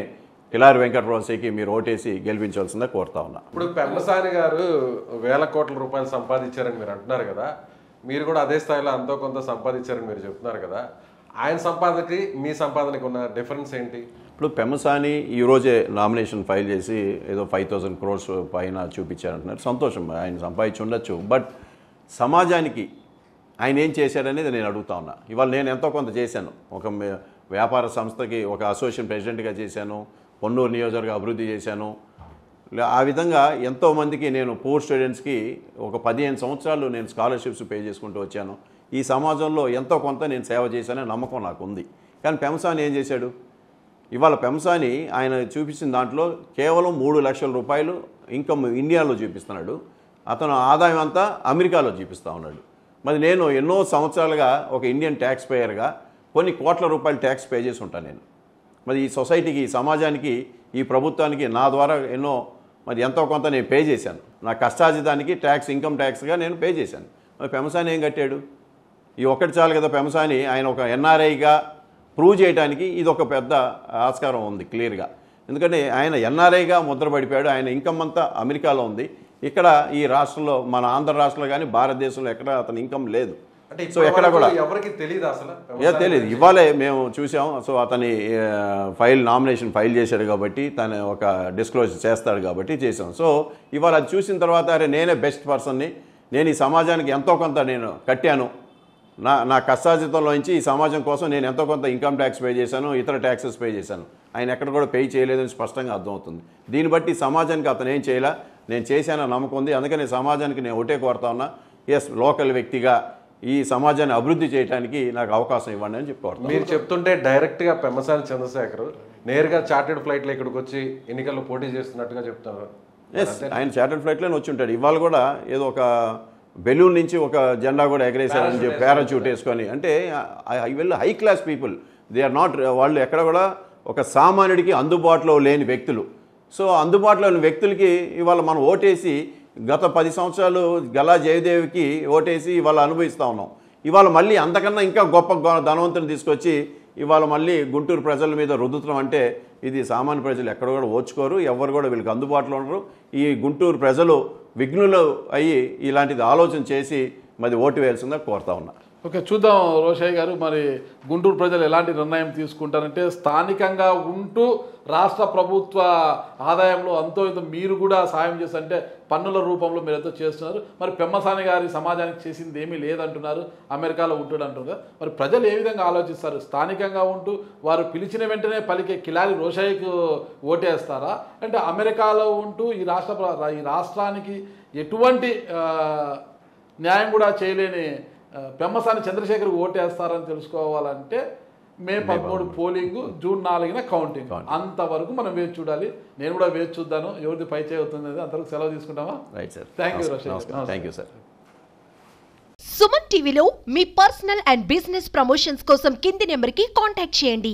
కిలారి వెంకట రోషయ్యకి మీరు ఓటేసి గెలిపించాల్సిందే కోరుతా ఉన్నా. ఇప్పుడు పెమ్మసాని గారు 1000 కోట్ల రూపాయలు సంపాదించారని మీరు అంటున్నారు కదా, మీరు కూడా అదే స్థాయిలో అంతో కొంత సంపాదించారని మీరు చెప్తున్నారు కదా, ఆయన సంపాదనకి మీ సంపాదనకి ఉన్న డిఫరెన్స్ ఏంటి? ఇప్పుడు పెమ్మసాని ఈరోజే నామినేషన్ ఫైల్ చేసి ఏదో 5,000 crores పైన చూపించారంటున్నారు. సంతోషం, ఆయన సంపాదించి ఉండొచ్చు. బట్ సమాజానికి ఆయన ఏం చేశాడనేది నేను అడుగుతా ఉన్నా. ఇవాళ నేను ఎంతో కొంత చేశాను. ఒక వ్యాపార సంస్థకి ఒక అసోసియేషన్ ప్రెసిడెంట్గా చేశాను, పొన్నూరు నియోజకవర్గ అభివృద్ధి చేశాను. ఆ విధంగా ఎంతోమందికి నేను పూర్ స్టూడెంట్స్కి ఒక 15 సంవత్సరాలు నేను స్కాలర్షిప్స్ పే చేసుకుంటూ వచ్చాను. ఈ సమాజంలో ఎంతో కొంత నేను సేవ చేశాననే నమ్మకం నాకు ఉంది. కానీ పెమ్మసాని ఏం చేశాడు? ఇవాళ పెమ్మసాని ఆయన చూపించిన దాంట్లో కేవలం 3 లక్షల రూపాయలు ఇన్కమ్ ఇండియాలో చూపిస్తున్నాడు. అతను ఆదాయం అంతా అమెరికాలో చూపిస్తూ ఉన్నాడు. మరి నేను ఎన్నో సంవత్సరాలుగా ఒక ఇండియన్ ట్యాక్స్ పేయర్గా కొన్ని కోట్ల రూపాయలు ట్యాక్స్ పే చేసి ఉంటాను నేను. మరి ఈ సొసైటీకి, ఈ సమాజానికి, ఈ ప్రభుత్వానికి నా ద్వారా ఎన్నో మరి ఎంతో కొంత నేను పే చేశాను. నా కష్టార్జితానికి ట్యాక్స్, ఇన్కమ్ ట్యాక్స్గా నేను పే చేశాను. మరి పెమ్మసాని ఏం కట్టాడు? ఈ ఒక్కటి చాలు కదా. పెమ్మసాని ఆయన ఒక ఎన్ఆర్ఐగా ప్రూవ్ చేయడానికి ఇది ఒక పెద్ద ఆస్కారం ఉంది క్లియర్గా. ఎందుకంటే ఆయన ఎన్ఆర్ఐగా ముద్ర పడిపోయాడు. ఆయన ఇన్కమ్ అంతా అమెరికాలో ఉంది. ఇక్కడ ఈ రాష్ట్రంలో, మన ఆంధ్ర రాష్ట్రంలో కానీ భారతదేశంలో ఎక్కడ అతని ఇన్కమ్ లేదు. సో ఎక్కడ కూడా ఎవరికి తెలియదు అసలు, తెలియదు. ఇవాళే మేము చూసాం. సో అతని నామినేషన్ ఫైల్ చేశాడు కాబట్టి, తను ఒక డిస్క్లోజర్ చేస్తాడు కాబట్టి చేసాం. సో ఇవాళ అది చూసిన తర్వాత అరే నేనే బెస్ట్ పర్సన్ని, నేను ఈ సమాజానికి ఎంతో కొంత నేను కట్టాను, నా కష్టార్జితంలోంచి ఈ సమాజం కోసం నేను ఎంతో కొంత ఇన్కమ్ ట్యాక్స్ పే చేశాను, ఇతర ట్యాక్సెస్ పే చేశాను. ఆయన ఎక్కడ కూడా పే చేయలేదని స్పష్టంగా అర్థమవుతుంది. దీన్ని బట్టి సమాజానికి అతను ఏం చేయాలా, నేను చేశానని నమ్మకం ఉంది. అందుకని సమాజానికి నేను ఒకటే కోరుతా ఉన్నా, ఎస్ లోకల్ వ్యక్తిగా ఈ సమాజాన్ని అభివృద్ధి చేయడానికి నాకు అవకాశం ఇవ్వండి అని చెప్పుకోవాలి. మీరు చెప్తుంటే డైరెక్ట్గా పెమ్మసాని చంద్రశేఖర్ నేరుగా చార్టెడ్ ఫ్లైట్లో ఇక్కడికి వచ్చి ఎన్నికల్లో పోటీ చేస్తున్నట్టుగా చెప్తున్నారు. ఎస్, ఆయన చార్టెడ్ ఫ్లైట్లోనే వచ్చి ఉంటాడు. ఇవాళ కూడా ఏదో ఒక బెలూన్ నుంచి ఒక జెండా కూడా ఎగరేశారని చెప్పి పారాచూట్ వేసుకొని, అంటే వీళ్ళు high class people, they are not, వాళ్ళు ఎక్కడ కూడా ఒక సామాన్యుడికి అందుబాటులో లేని వ్యక్తులు. సో అందుబాటులో లేని వ్యక్తులకి ఇవాళ మనం ఓటేసి గత 10 సంవత్సరాలు గలా జయదేవికి ఓటేసి ఇవాళ అనుభవిస్తూ ఉన్నాం. ఇవాళ మళ్ళీ అంతకన్నా ఇంకా గొప్ప ధనవంతుని తీసుకొచ్చి ఇవాళ మళ్ళీ గుంటూరు ప్రజల మీద రుద్దుతున్నాం అంటే ఇది సామాన్య ప్రజలు ఎక్కడ కూడా ఓచుకోరు, ఎవరు కూడా వీళ్ళకి అందుబాటులో ఉండరు. ఈ గుంటూరు ప్రజలు విఘ్నులు అయ్యి ఇలాంటిది ఆలోచన చేసి మరి ఓటు వేయాల్సిందా కోరుతా ఉన్నా. ఓకే, చూద్దాం రోషయ్య గారు, మరి గుంటూరు ప్రజలు ఎలాంటి నిర్ణయం తీసుకుంటారంటే స్థానికంగా ఉంటూ రాష్ట్ర ప్రభుత్వ ఆదాయంలో అంతో ఇంత మీరు కూడా సాయం చేసి, అంటే పన్నుల రూపంలో మీరు ఎంతో చేస్తున్నారు. మరి పెమ్మసాని గారి సమాజానికి చేసింది ఏమీ లేదంటున్నారు, అమెరికాలో ఉంటాడు అంటున్నారు. మరి ప్రజలు ఏ విధంగా ఆలోచిస్తారు? స్థానికంగా ఉంటూ వారు పిలిచిన వెంటనే పలికే కిలారి రోషయ్యకు ఓటేస్తారా, అంటే అమెరికాలో ఉంటూ ఈ రాష్ట్రానికి ఎటువంటి న్యాయం కూడా చేయలేని పెమ్మసాని చంద్రశేఖర్ ఓటేస్తారని తెలుసుకోవాలంటే మే 13 పోలింగ్, జూన్ 4న కౌంటింగ్. అంతవరకు మనం వేచి చూడాలి. నేను కూడా వేచి చూద్దాను ఎవరిది పై చేయి అవుతుంది. అంతవరకు సెలవు తీసుకుంటామా? Right sir, thank you Rosaiah. Thank you sir. Suman టీవీలో మీ పర్సనల్ అండ్ బిజినెస్ ప్రమోషన్స్ కోసం కింది నెంబర్కి కాంటాక్ట్ చేయండి.